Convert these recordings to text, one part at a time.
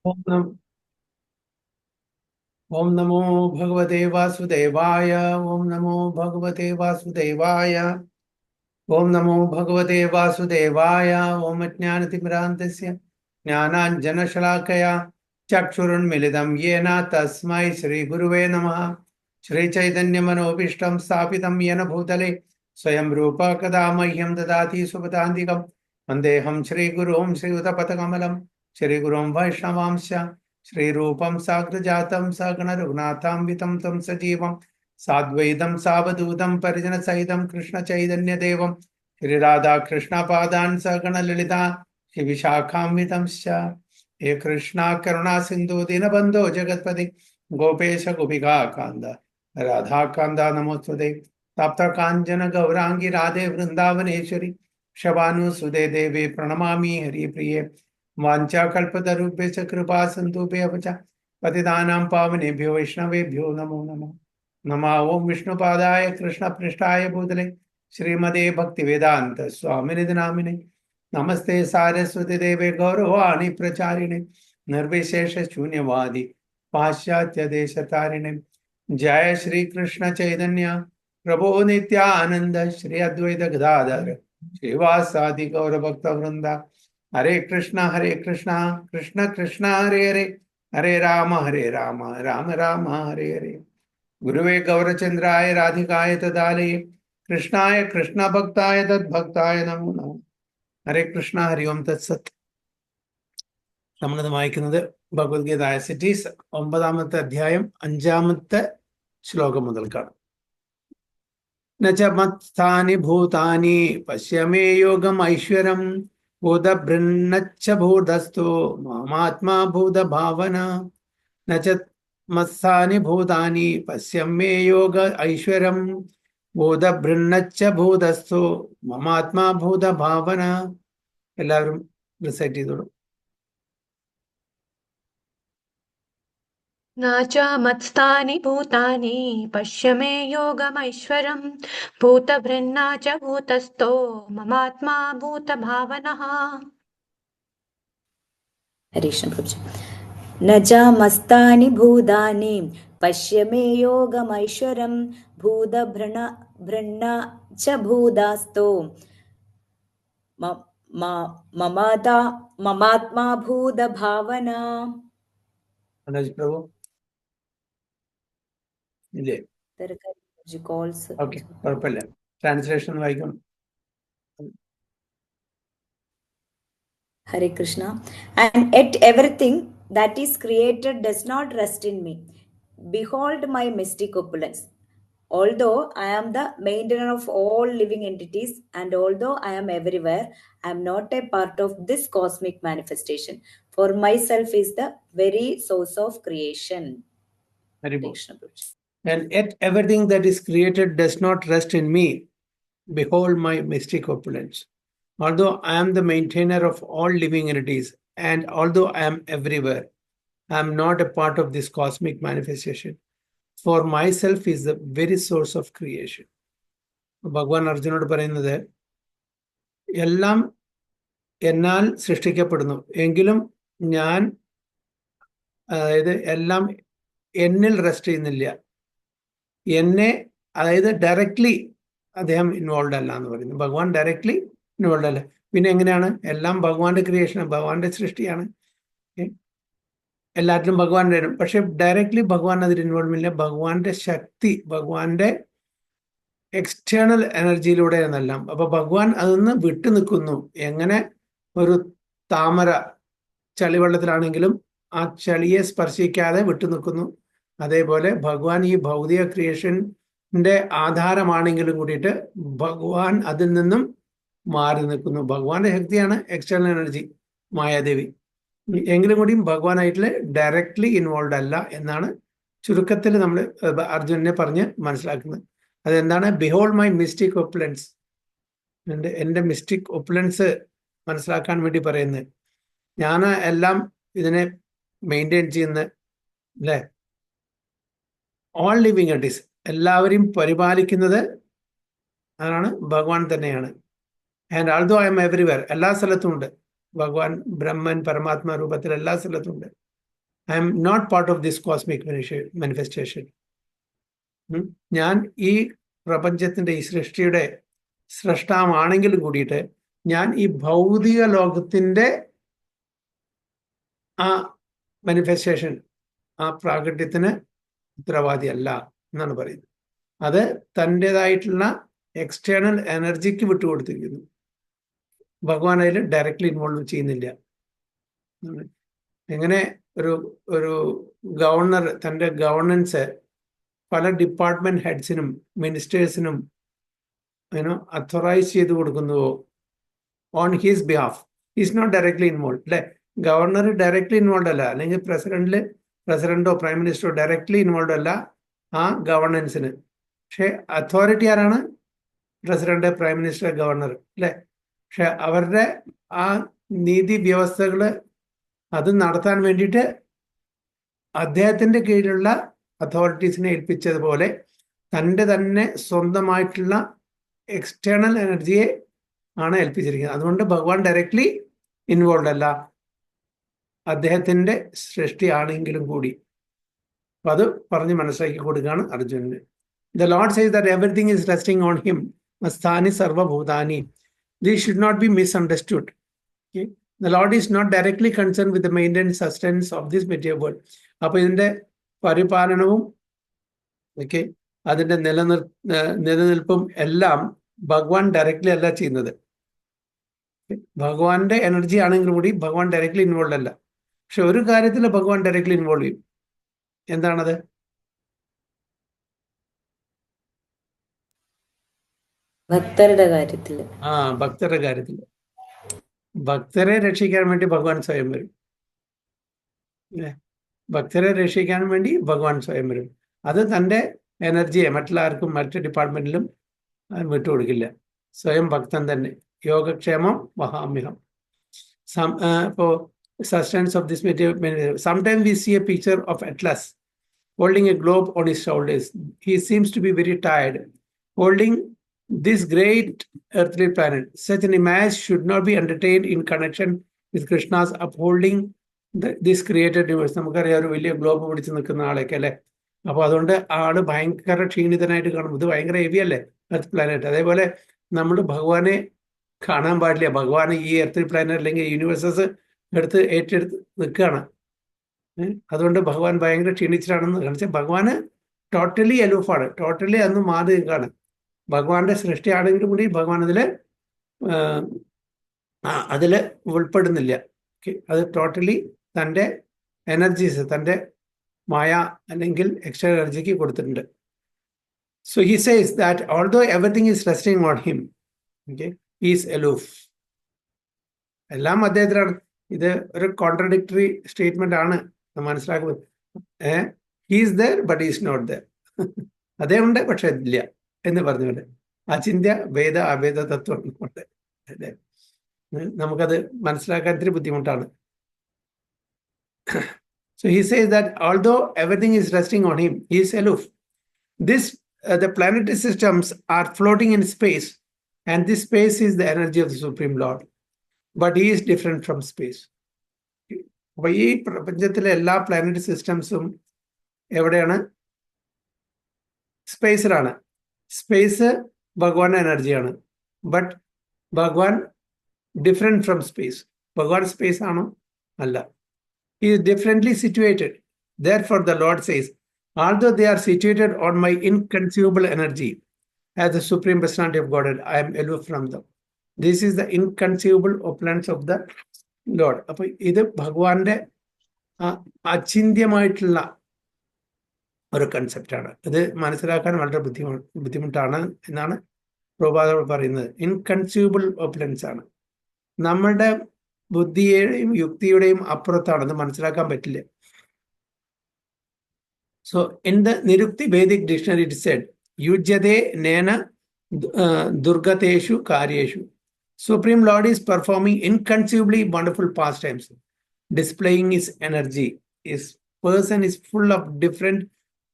ओम नम ओम नमो भगवते वासुदेवाय। ओम नमो भगवते वासुदेवाय। ओम नमो भगवते वासुदेवाय। ओम अज्ञानतिमिरान्धस्य ज्ञानाञ्जनशलाकया चक्षुरुन्मिलितं येन तस्मै श्रीगुरुवे नमः। श्रीचैतन्यमनोभीष्टं स्थापितं येन भूतले स्वयं रूप कदा मह्यं ददाति सुपदान्तिकं वन्देऽहं श्रीगुरुं श्रीयुतपथकमलं श्रीगुरुं वैष्णवांश्च श्रीरूपं साग्रजातं सगणरघुनाथान्वितं तं सजीवं साद्वैतं सावधूतं परिजनसहितं कृष्णचैतन्यदेवं श्रीराधाकृष्णपादान् सगणललिता श्रीविशाखान्वितंश्च हे कृष्णा करुणा सिन्धु दीनबन्धो जगत्पते गोपेश गोपिका कान्द राधाकान्द नमोस्तुते तप्त काञ्चन गौरांगी राधे वृन्दावनेश्वरी शबानुसुते देवे प्रणमामि हरिप्रिये वाञ्छाकल्पतरुभ्यश्च कृपा सिन्धुभ्यः च पतितानां पावनेभ्यो वैष्णवेभ्यो नमो नमः। नमः ओं विष्णुपादाय कृष्णपृष्ठाय भूतले श्रीमदे भक्तिवेदांत स्वामिनिधि नामिने नमस्ते सारस्वती देवे गौरवाणी प्रचारिणे निर्विशेष शून्यवादी पाश्चात्य देश तारिणे। जय श्री कृष्ण चैतन्य प्रभो नित्यानंद श्री अद्वैत गदाधर श्रीवासादि गौर भक्त वृंदा। हरे कृष्णा कृष्ण कृष्ण हरे हरे, हरे राम राम राम हरे हरे। गुरुवे गौरचंद्राय राधिकाय तदालये कृष्णाय कृष्ण भक्ताय तद्भक्ताय नमो नमः। ഹരേ കൃഷ്ണ ഹരി ഓം തത്സത്. നമ്മളിത് വായിക്കുന്നത് ഭഗവത്ഗീത സിറ്റീസ് 9-ാമത്തെ അധ്യായം 5-ാമത്തെ ശ്ലോകം മുതൽക്കാണ്. നച മത്സ്ഥാനി ഭൂതാനി പശ്യമേ യോഗം ഐശ്വരം ഭൂതഭൃന്നച്ച ഭൂതസ്ഥോ മാമാത്മാ ഭൂതഭാവന. നച മത്സ്ഥാനി ഭൂതാനി പശ്യമേ യോഗ ഐശ്വരം ഭൂതഭൃന്നച്ച ഭൂതസ്ഥോ മമാത്മാ ഭൂതഭാവന. എല്ലാവരും റിസൈറ്റ് ചെയ്തോളൂ. न च मत्स्थानि भूतानि पश्य मे योगमैश्वरं भूतभृन्ना च भूतस्थो ममात्मा भूतभावनः. हरीकृष्ण प्रभु। न च मस्तानि भूतानि पश्य मे योगमैश्वरं भूतभृन्ना च भूतस्थो ममात्मा भूतभावना. മനോജ് പ്രഭു ഇല്ലേ? ഓക്കെ, കുഴപ്പമില്ല. ട്രാൻസ്ലേഷൻ വായിക്കാം. Hare Krishna. And yet everything that is created does not rest in me. Behold my mystic opulence. Although I am the maintainer of all living entities, and although I am everywhere, I am not a part of this cosmic manifestation. For myself is the very source of creation. Very good. And yet everything that is created does not rest in me. Behold my mystic opulence. Although I am the maintainer of all living entities, and although I am everywhere, I am not a part of this cosmic manifestation. For myself is the very source of creation. ഭഗവാൻ അർജുനോട് പറയുന്നത്, എല്ലാം എന്നാൽ സൃഷ്ടിക്കപ്പെടുന്നു, എങ്കിലും ഞാൻ, അതായത് എല്ലാം എന്നിൽ റെസ്റ്റ് ചെയ്യുന്നില്ല. എന്നെ, അതായത് ഡയറക്ട്ലി അദ്ദേഹം ഇൻവോൾവ് അല്ല എന്ന് പറയുന്നു. ഭഗവാൻ ഡയറക്ട്ലി ഇൻവോൾവ് അല്ല. പിന്നെ എങ്ങനെയാണ്? എല്ലാം ഭഗവാന്റെ ക്രിയേഷൻ, ഭഗവാന്റെ സൃഷ്ടിയാണ്. എല്ലാറ്റിലും ഭഗവാൻ വരും, പക്ഷെ ഡയറക്ട്ലി ഭഗവാൻ അതിൽ ഇൻവോൾവ് ഇല്ല. ഭഗവാന്റെ ശക്തി, ഭഗവാന്റെ എക്സ്റ്റേണൽ എനർജിയിലൂടെ എന്നെല്ലാം. അപ്പൊ ഭഗവാൻ അതൊന്ന് വിട്ടു നിൽക്കുന്നു. എങ്ങനെ ഒരു താമര ചളിവെള്ളത്തിലാണെങ്കിലും ആ ചളിയെ സ്പർശിക്കാതെ വിട്ടു നിൽക്കുന്നു, അതേപോലെ ഭഗവാൻ ഈ ഭൗതിക ക്രിയേഷന്റെ ആധാരമാണെങ്കിലും കൂടിയിട്ട് ഭഗവാൻ അതിൽ നിന്നും മാറി നിൽക്കുന്നു. ഭഗവാന്റെ ശക്തിയാണ് എക്സ്റ്റേണൽ എനർജി, മായാദേവി. എങ്കിലും കൂടിയും ഭഗവാനായിട്ടുള്ള ഡയറക്ട്ലി ഇൻവോൾവ് അല്ല എന്നാണ് ചുരുക്കത്തിൽ നമ്മൾ അർജുനനെ പറഞ്ഞ് മനസ്സിലാക്കുന്നത്. അതെന്താണ്? Behold my mystic opulence. എൻ്റെ മിസ്റ്റിക് ഒപ്പുലൻസ് മനസ്സിലാക്കാൻ വേണ്ടി പറയുന്നത്. ഞാൻ എല്ലാം ഇതിനെ മെയിൻറ്റെയിൻ ചെയ്യുന്ന, അല്ലേ, ഓൾ ലിവിങ് എൻറ്റിറ്റീസ്, എല്ലാവരെയും പരിപാലിക്കുന്നത് അതാണ് ഭഗവാൻ തന്നെയാണ്. ആൻഡ് ആൾദോ ഐ എം എവരിവെയർ, എല്ലാ സ്ഥലത്തും ഉണ്ട് ഭഗവാൻ. ബ്രഹ്മൻ പരമാത്മാ രൂപത്തിൽ എല്ലാ സ്ഥലത്തും ഉണ്ട്. I'm not part of this cosmic manifestation. ഞാൻ ഈ പ്രപഞ്ചത്തിന്റെ ഈ സൃഷ്ടിയുടെ സൃഷ്ടാവാണെങ്കിലും കൂടിയിട്ട് ഞാൻ ഈ ഭൗതിക ലോകത്തിന്റെ ആ മാനിഫെസ്റ്റേഷൻ, ആ പ്രാകട്യത്തിന് ഉത്തരവാദിയല്ല എന്നാണ് പറയുന്നത്. അത് തൻ്റെതായിട്ടുള്ള എക്സ്റ്റേണൽ എനർജിക്ക് വിട്ടുകൊടുത്തിരിക്കുന്നു. ഭഗവാൻ അതിൽ ഡയറക്റ്റ്ലി ഇൻവോൾവ് ചെയ്യുന്നില്ല. എങ്ങനെ ഒരു ഗവർണർ തൻ്റെ ഗവർണൻസ് പല ഡിപ്പാർട്ട്മെന്റ് ഹെഡ്സിനും മിനിസ്റ്റേഴ്സിനും അഥോറൈസ് ചെയ്ത് കൊടുക്കുന്നുവോ on his behalf, is not directly involve. അല്ലെ, ഗവർണർ ഡയറക്ട്ലി ഇൻവോൾവ് അല്ല, അല്ലെങ്കിൽ പ്രസിഡന്റോ പ്രൈം മിനിസ്റ്ററോ ഡയറക്ട്ലി ഇൻവോൾവ് അല്ല ആ ഗവർണൻസിന്. പക്ഷെ അതോറിറ്റി ആരാണ്? പ്രസിഡന്റ്, പ്രൈം മിനിസ്റ്റർ, ഗവർണർ, അല്ലെ. പക്ഷെ അവരുടെ ആ നീതി വ്യവസ്ഥകള് അത് നടത്താൻ വേണ്ടിയിട്ട് അദ്ദേഹത്തിന്റെ കീഴിലുള്ള അതോറിറ്റീസിനെ ഏൽപ്പിച്ചതുപോലെ തൻ്റെ തന്നെ സ്വന്തമായിട്ടുള്ള എക്സ്റ്റേണൽ എനർജിയെ ആണ് ഏൽപ്പിച്ചിരിക്കുന്നത്. അതുകൊണ്ട് ഭഗവാൻ ഡയറക്ട്ലി ഇൻവോൾവ് അല്ല, അദ്ദേഹത്തിന്റെ സൃഷ്ടി ആണെങ്കിലും കൂടി. അപ്പൊ അത് പറഞ്ഞ് മനസ്സിലാക്കി കൊടുക്കുകയാണ് അർജുനന്. The Lord says that everything is resting on him. Masthani sarva bhutani. This should not be misunderstood. Okay? The Lord is not directly concerned with the maintenance sustenance of this material world. അപ്പൊ ഇതിന്റെ പരിപാലനവും അതിന്റെ നിലനിൽപ്പും എല്ലാം ഭഗവാൻ directly അല്ല ചെയ്യുന്നത്. ഭഗവാന്റെ energy ആണെങ്കിൽ കൂടി ഭഗവാൻ ഡയറക്ട്ലി ഇൻവോൾവ് അല്ല. പക്ഷെ ഒരു കാര്യത്തിൽ ഭഗവാൻ ഡയറക്ട്ലി ഇൻവോൾവ് ചെയ്യും. എന്താണത്? ഭക്തരുടെ കാര്യത്തിൽ. ഭക്തരുടെ കാര്യത്തിൽ. ഭക്തരെ രക്ഷിക്കാൻ വേണ്ടി ഭഗവാൻ സ്വയം വരും. ഭക്തരെ രക്ഷിക്കാൻ വേണ്ടി ഭഗവാൻ സ്വയം വരും. അത് തൻ്റെ എനർജിയെ മറ്റുള്ളവർക്കും മറ്റു ഡിപ്പാർട്ട്മെന്റിലും വിട്ടുകൊടുക്കില്ല. സ്വയം ഭക്തൻ തന്നെ. യോഗക്ഷേമം വഹാമ്യഹം. ഇപ്പോ sustenance of this material. Sometimes we see a picture of Atlas holding a globe on his shoulders. He seems to be very tired, holding this great earthly planet. Such an image should not be entertained in connection with Krishna's upholding this created universe. നമുക്കറിയാം, ഒരു വലിയ globe പിടിച്ച് നിൽക്കുന്ന ആളൊക്കെ അല്ലെ. അപ്പൊ അതുകൊണ്ട് ആള് ഭയങ്കര ക്ഷീണിതനായിട്ട് കാണും. ഇത് ഭയങ്കര ഹെവി അല്ലേ എർത്ത് പ്ലാനറ്റ്. അതേപോലെ നമ്മൾ ഭഗവാനെ കാണാൻ പാടില്ല. ഭഗവാൻ ഈ എർത്ത് പ്ലാനറ്റ് അല്ലെങ്കിൽ യൂണിവേഴ്സസ് ഏറ്റെടുത്ത് നിൽക്കുകയാണ്. അതുകൊണ്ട് ഭഗവാൻ ഭയങ്കര ക്ഷീണിച്ചിട്ടാണെന്ന് കാണിച്ചാൽ ഭഗവാന് ടോട്ടലി അലൂഫാണ്, ടോട്ടലി അന്ന് മാറി നിൽക്കുകയാണ്. ഭഗവാന്റെ സൃഷ്ടിയാണെങ്കിലും കൂടി ഭഗവാൻ അതില് ഉൾപ്പെടുന്നില്ല. അത് ടോട്ടലി തൻ്റെ എനർജീസ്, തൻ്റെ മായ അല്ലെങ്കിൽ എക്സ്ട്രാ എനർജിക്ക് കൊടുത്തിട്ടുണ്ട്. So he says that although everything is resting on him, is aloof. എല്ലാം അദ്ദേഹത്തിലാണ്. ഇത് ഒരു കോൺട്രഡിക്ടറി സ്റ്റേറ്റ്മെന്റ് ആണ് മനസ്സിലാക്കുന്നത്. He's there but is not there. അതേ ഉണ്ട് പക്ഷെ ഇല്ല എന്ന് പറഞ്ഞുകൊണ്ട് അചിന്ത്യ ഭേദ അഭേദ തത്വം കൊണ്ട് അല്ലേ, നമുക്കത് മനസ്സിലാക്കാൻ ഇത്തിരി ബുദ്ധിമുട്ടാണ്. So he says that although everything is resting on him, he is aloof. The planetary systems are floating in space, and this space is the energy of the Supreme Lord. But he is different from space. അപ്പൊ ഈ പ്രപഞ്ചത്തിലെ എല്ലാ planetary സിസ്റ്റംസും എവിടെയാണ്? സ്പേസിലാണ്. Space ഭഗവാന്റെ എനർജിയാണ്. But ഭഗവാൻ different from space. ഭഗവാൻ space ആണോ? അല്ല. He is differently situated. Therefore, the Lord says, although they are situated on my inconceivable energy, as the Supreme Personality of Godhead, I am aloof from them. This is the inconceivable opulence of the Lord. അപ്പൊ ഇത് ഭഗവാന്റെ അചിന്ത്യമായിട്ടുള്ള ഒരു കൺസെപ്റ്റാണ്. ഇത് മനസ്സിലാക്കാൻ വളരെ ബുദ്ധിമുട്ടാണ് എന്നാണ് പ്രഭുപാദർ പറയുന്നത്. ഇൻകൺസ്യൂബിൾ ഓപ്പുലൻസ് ആണ്. നമ്മളുടെ ബുദ്ധിയുടെയും യുക്തിയുടെയും അപ്പുറത്താണെന്ന് മനസ്സിലാക്കാൻ പറ്റില്ല. So in the Nirukti Vedic dictionary it said, യുജ്യതേ നേന ദുർഗതേഷു കാര്യേഷു. Supreme Lord is performing inconceivably wonderful pastimes, displaying his energy. His person is full of different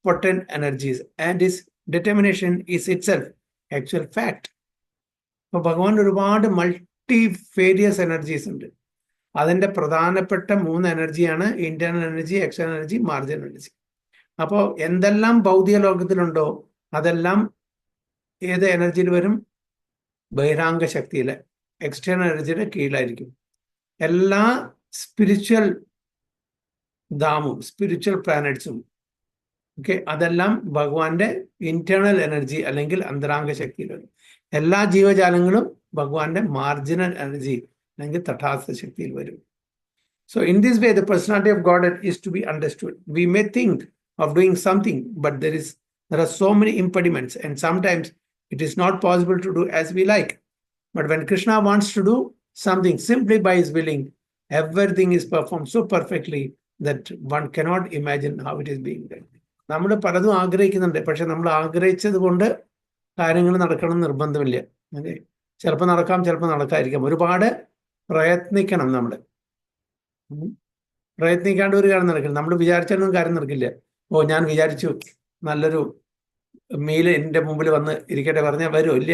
potent energies, and his determination is itself actual fact. അപ്പോൾ ഭഗവാൻ ഒരുപാട് മൾട്ടിഫേരിയസ് energies ഉണ്ട്. അതിൻ്റെ പ്രധാനപ്പെട്ട 3 എനർജിയാണ് internal energy, external energy, marginal energy. അപ്പോൾ എന്തെല്ലാം ഭൗതിക ലോകത്തിലുണ്ടോ അതെല്ലാം ഏത് എനർജിയിൽ വരും? ബഹിരാംഗ ശക്തിയിലെ എക്സ്റ്റേണൽ എനർജിയുടെ കീഴിലായിരിക്കും. എല്ലാ സ്പിരിച്വൽ ധാമും സ്പിരിച്വൽ പ്ലാനറ്റ്സും ഓക്കെ, അതെല്ലാം ഭഗവാന്റെ ഇന്റേണൽ എനർജി അല്ലെങ്കിൽ അന്തരാംഗ ശക്തിയിൽ വരും. എല്ലാ ജീവജാലങ്ങളും ഭഗവാന്റെ മാർജിനൽ എനർജി അല്ലെങ്കിൽ തഥാർത്ഥ ശക്തിയിൽ വരും. So in this way, the personality of Godhead is to be understood. We may think of doing something, but there are so many impediments, and sometimes it is not possible to do as we like. But when Krishna wants to do something simply by his willing, everything is performed so perfectly that one cannot imagine how it is being done. നമ്മൾ പലതും ആഗ്രഹിക്കുന്നുണ്ട്, പക്ഷെ നമ്മൾ ആഗ്രഹിച്ചത് കൊണ്ട് കാര്യങ്ങൾ നടക്കണം എന്ന് നിർബന്ധമില്ല. അതെ, ചിലപ്പോൾ നടക്കാം, ചിലപ്പോൾ നടക്കാതിരിക്കാം. ഒരുപാട് പ്രയത്നിക്കണം. നമ്മൾ പ്രയത്നിക്കാണ്ട് ഒരു കാര്യം നടക്കില്ല. നമ്മൾ വിചാരിച്ചാലും കാര്യം നടക്കില്ല. ഓ, ഞാൻ വിചാരിച്ചു നല്ലൊരു മീൽ എൻ്റെ മുമ്പിൽ വന്ന് ഇരിക്കട്ടെ പറഞ്ഞാൽ വരും? ഇല്ല.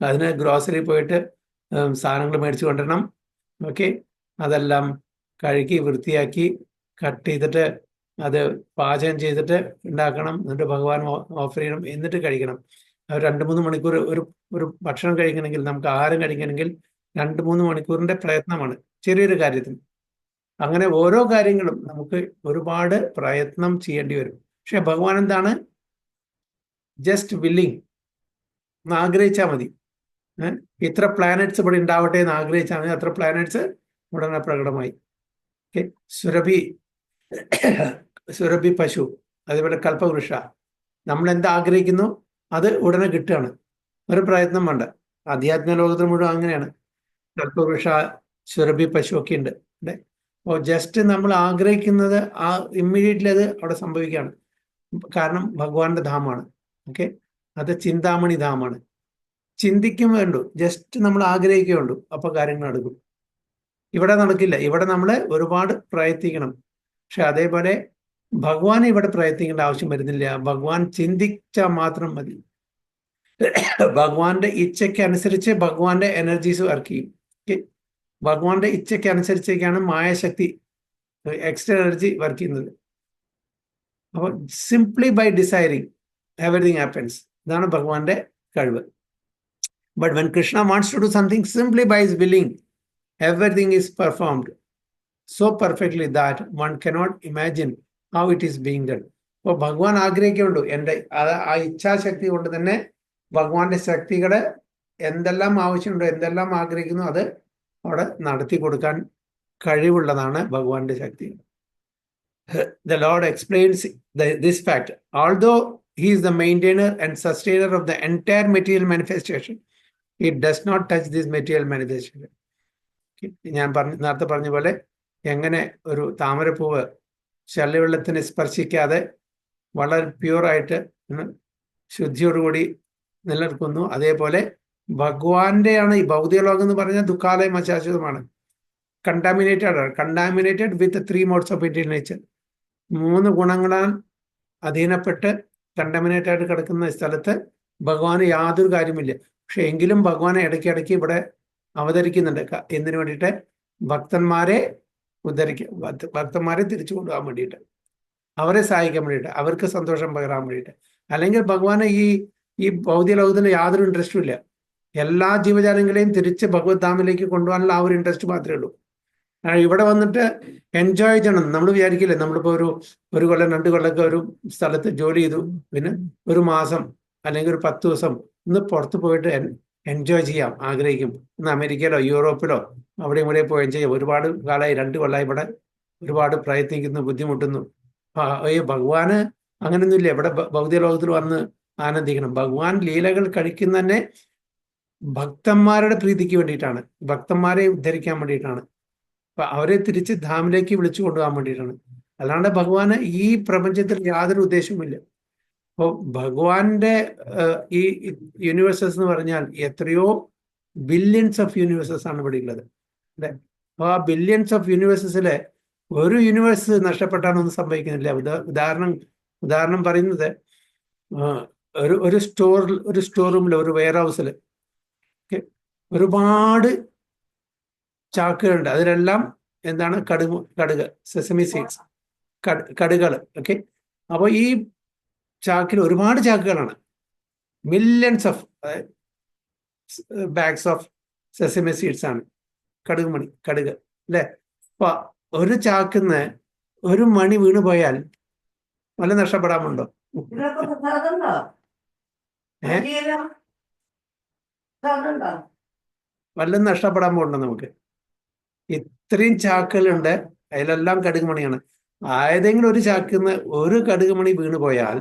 അതിന് ഗ്രോസറി പോയിട്ട് സാധനങ്ങൾ മേടിച്ചു കൊണ്ടുവരണം. ഓക്കെ, അതെല്ലാം കഴുകി വൃത്തിയാക്കി കട്ട് ചെയ്തിട്ട് അത് പാചകം ചെയ്തിട്ട് ഉണ്ടാക്കണം, എന്നിട്ട് ഭഗവാൻ ഓഫർ ചെയ്യണം, എന്നിട്ട് കഴിക്കണം. 2-3 മണിക്കൂർ ഒരു ഭക്ഷണം കഴിക്കണമെങ്കിൽ, നമുക്ക് ആഹാരം കഴിക്കണമെങ്കിൽ 2-3 മണിക്കൂറിൻ്റെ പ്രയത്നമാണ് ചെറിയൊരു കാര്യത്തിന്. അങ്ങനെ ഓരോ കാര്യങ്ങളും നമുക്ക് ഒരുപാട് പ്രയത്നം ചെയ്യേണ്ടി വരും. പക്ഷെ ഭഗവാൻ എന്താണ്? Just willing. ആഗ്രഹിച്ചാൽ മതി. ഇത്ര പ്ലാനറ്റ്സ് ഇവിടെ ഉണ്ടാവട്ടെ എന്ന് ആഗ്രഹിച്ചാൽ മതി, അത്ര പ്ലാനറ്റ്സ് ഉടനെ പ്രകടമായി. ഓക്കെ, സുരഭി പശു, അതേപോലെ കൽപ്പവൃക്ഷ, നമ്മൾ എന്താഗ്രഹിക്കുന്നു അത് ഉടനെ കിട്ടുകയാണ്. ഒരു പ്രയത്നം വേണ്ട. ആധ്യാത്മിക ലോകത്തിൽ മുഴുവൻ അങ്ങനെയാണ്. കൽപ്പവൃക്ഷ, സുരഭി പശു ഒക്കെ ഉണ്ട്. അപ്പോൾ ജസ്റ്റ് നമ്മൾ ആഗ്രഹിക്കുന്നത് ഇമ്മീഡിയറ്റ്ലി അത് അവിടെ സംഭവിക്കുകയാണ്. കാരണം ഭഗവാന്റെ ധാമാണ്. ഓക്കെ, അത് ചിന്താമണി ധാമാണ്. ചിന്തിക്കും വേണ്ടു, ജസ്റ്റ് നമ്മൾ ആഗ്രഹിക്കുകയുള്ളൂ, അപ്പോൾ കാര്യങ്ങൾ നടക്കും. ഇവിടെ നടക്കില്ല. ഇവിടെ നമ്മൾ ഒരുപാട് പ്രയത്നിക്കണം. പക്ഷെ അതേപോലെ ഭഗവാൻ ഇവിടെ പ്രയത്നിക്കേണ്ട ആവശ്യം വരുന്നില്ല. ഭഗവാൻ ചിന്തിച്ചാൽ മാത്രം മതി. ഭഗവാന്റെ ഇച്ഛയ്ക്ക് അനുസരിച്ച് ഭഗവാന്റെ എനർജീസ് വർക്ക് ചെയ്യും. ഓക്കെ, ഭഗവാന്റെ ഇച്ഛയ്ക്ക് അനുസരിച്ചേക്കാണ് മായാശക്തി, എക്സ്ട്രാ എനർജി വർക്ക് ചെയ്യുന്നത്. അപ്പോൾ simply by desiring everything happens. ഇതാണ് ഭഗവാന്റെ കഴിവ്. But when Krishna wants to do something simply by his willing, everything is performed so perfectly that one cannot imagine how it is being done. അപ്പോൾ ഭഗവാൻ ആഗ്രഹിക്കുന്നുണ്ട്. എൻ്റെ ആ ഇച്ഛാശക്തി കൊണ്ട് തന്നെ ഭഗവാന്റെ ശക്തികളെ എന്തെല്ലാം ആവശ്യമുണ്ടോ, എന്തെല്ലാം ആഗ്രഹിക്കുന്നു, അത് അവിടെ നടത്തി കൊടുക്കാൻ കഴിവുള്ളതാണ് ഭഗവാന്റെ ശക്തി. The Lord explains this fact. Although he is the maintainer and sustainer of the entire material manifestation, he does not touch this material manifestation. ഞാൻ നേരത്തെ പറഞ്ഞ പോലെ എങ്ങനെ ഒരു താമരപ്പൂവ് ശല്യവെള്ളത്തിനെ സ്പർശിക്കാതെ വളരെ പ്യൂറായിട്ട് ശുദ്ധിയോടുകൂടി നിലനിൽക്കുന്നു, അതേപോലെ ഭഗവാന്റെയാണ് ഈ ഭൗതിക ലോകം എന്ന് പറഞ്ഞാൽ ദുഃഖാലയം അശാശ്വതമാണ്. Contaminated with 3 modes of material nature. 3 ഗുണങ്ങളാൽ അധീനപ്പെട്ട് കണ്ടാമിനേറ്റ് ആയിട്ട് കിടക്കുന്ന സ്ഥലത്ത് ഭഗവാന് യാതൊരു കാര്യമില്ല. പക്ഷെ എങ്കിലും ഭഗവാനെ ഇടയ്ക്കിടയ്ക്ക് ഇവിടെ അവതരിക്കുന്നുണ്ട്. എന്തിനു വേണ്ടിയിട്ട്? ഭക്തന്മാരെ ഭക്തന്മാരെ തിരിച്ചു കൊണ്ടുപോകാൻ വേണ്ടിയിട്ട്, അവരെ സഹായിക്കാൻ വേണ്ടിയിട്ട്, അവർക്ക് സന്തോഷം പകരാൻ വേണ്ടിയിട്ട്. അല്ലെങ്കിൽ ഭഗവാന് ഈ ഭൗതിക ലോകത്തിൽ യാതൊരു ഇൻട്രസ്റ്റും ഇല്ല. എല്ലാ ജീവജാലങ്ങളെയും തിരിച്ച് ഭഗവത് ധാമിലേക്ക് കൊണ്ടുപോകാനുള്ള ആ ഒരു ഇൻട്രസ്റ്റ് മാത്രമേ ഉള്ളൂ. ഇവിടെ വന്നിട്ട് എൻജോയ് ചെയ്യണം. നമ്മൾ വിചാരിക്കില്ലേ, നമ്മളിപ്പോൾ ഒരു കൊല്ലം 2 കൊല്ലമൊക്കെ ഒരു സ്ഥലത്ത് ജോലി ചെയ്തു, പിന്നെ ഒരു മാസം അല്ലെങ്കിൽ ഒരു 10 ദിവസം ഒന്ന് പുറത്ത് പോയിട്ട് എൻജോയ് ചെയ്യാം ആഗ്രഹിക്കും. ഇന്ന് അമേരിക്കയിലോ യൂറോപ്പിലോ അവിടെ ഇവിടെ പോയി എൻജോയ് ചെയ്യാം. ഒരുപാട് കാലമായി 2 കൊല്ലമായി ഇവിടെ ഒരുപാട് പ്രയത്നിക്കുന്നു, ബുദ്ധിമുട്ടുന്നു. ഭഗവാന് അങ്ങനെയൊന്നുമില്ല. ഇവിടെ ഭൗതിക ലോകത്തിൽ വന്ന് ആനന്ദിക്കണം. ഭഗവാൻ ലീലകൾ കഴിക്കുന്ന തന്നെ ഭക്തന്മാരുടെ പ്രീതിക്ക് വേണ്ടിയിട്ടാണ്, ഭക്തന്മാരെ ഉദ്ധരിക്കാൻ വേണ്ടിയിട്ടാണ്, അപ്പൊ അവരെ തിരിച്ച് ധാമിലേക്ക് വിളിച്ചു കൊണ്ടുപോകാൻ വേണ്ടിയിട്ടാണ്. അല്ലാണ്ട് ഭഗവാന് ഈ പ്രപഞ്ചത്തിൽ യാതൊരു ഉദ്ദേശവുമില്ല. അപ്പോൾ ഭഗവാന്റെ ഈ യൂണിവേഴ്സസ് എന്ന് പറഞ്ഞാൽ എത്രയോ ബില്യൺസ് ഓഫ് യൂണിവേഴ്സസ് ആണ് ഇവിടെ ഉള്ളത്, അല്ലെ? അപ്പോൾ ആ ബില്യൺസ് ഓഫ് യൂണിവേഴ്സസിലെ ഒരു യൂണിവേഴ്സ് നഷ്ടപ്പെട്ടാണൊന്നും സംഭവിക്കുന്നില്ല. ഉദാഹരണം പറയുന്നത്, ഒരു സ്റ്റോർ റൂമിൽ, ഒരു വെയർ ഹൗസിൽ ഒരുപാട് ചാക്കുകളുണ്ട്. അതിലെല്ലാം എന്താണ് കടുക് സെസമി സീഡ്സ്, കടുകൾ. ഓക്കെ, അപ്പോൾ ഈ ചാക്കിൽ ഒരുപാട് ചാക്കുകളാണ്, millions of bags of sesame seeds ആണ്, കടുക് അല്ലേ. അപ്പൊ ഒരു ചാക്കിന്ന് ഒരു മണി വീണ് പോയാൽ വല്ല നഷ്ടപ്പെടാമുണ്ടോ? വല്ലതും നഷ്ടപ്പെടാൻ പോകണ്ടോ നമുക്ക്? ഇത്രയും ചാക്കുകളുണ്ട്, അതിലെല്ലാം കടുകുമണിയാണ്. ഏതെങ്കിലും ഒരു ചാക്കിന്ന് ഒരു കടുകുമണി വീണ് പോയാൽ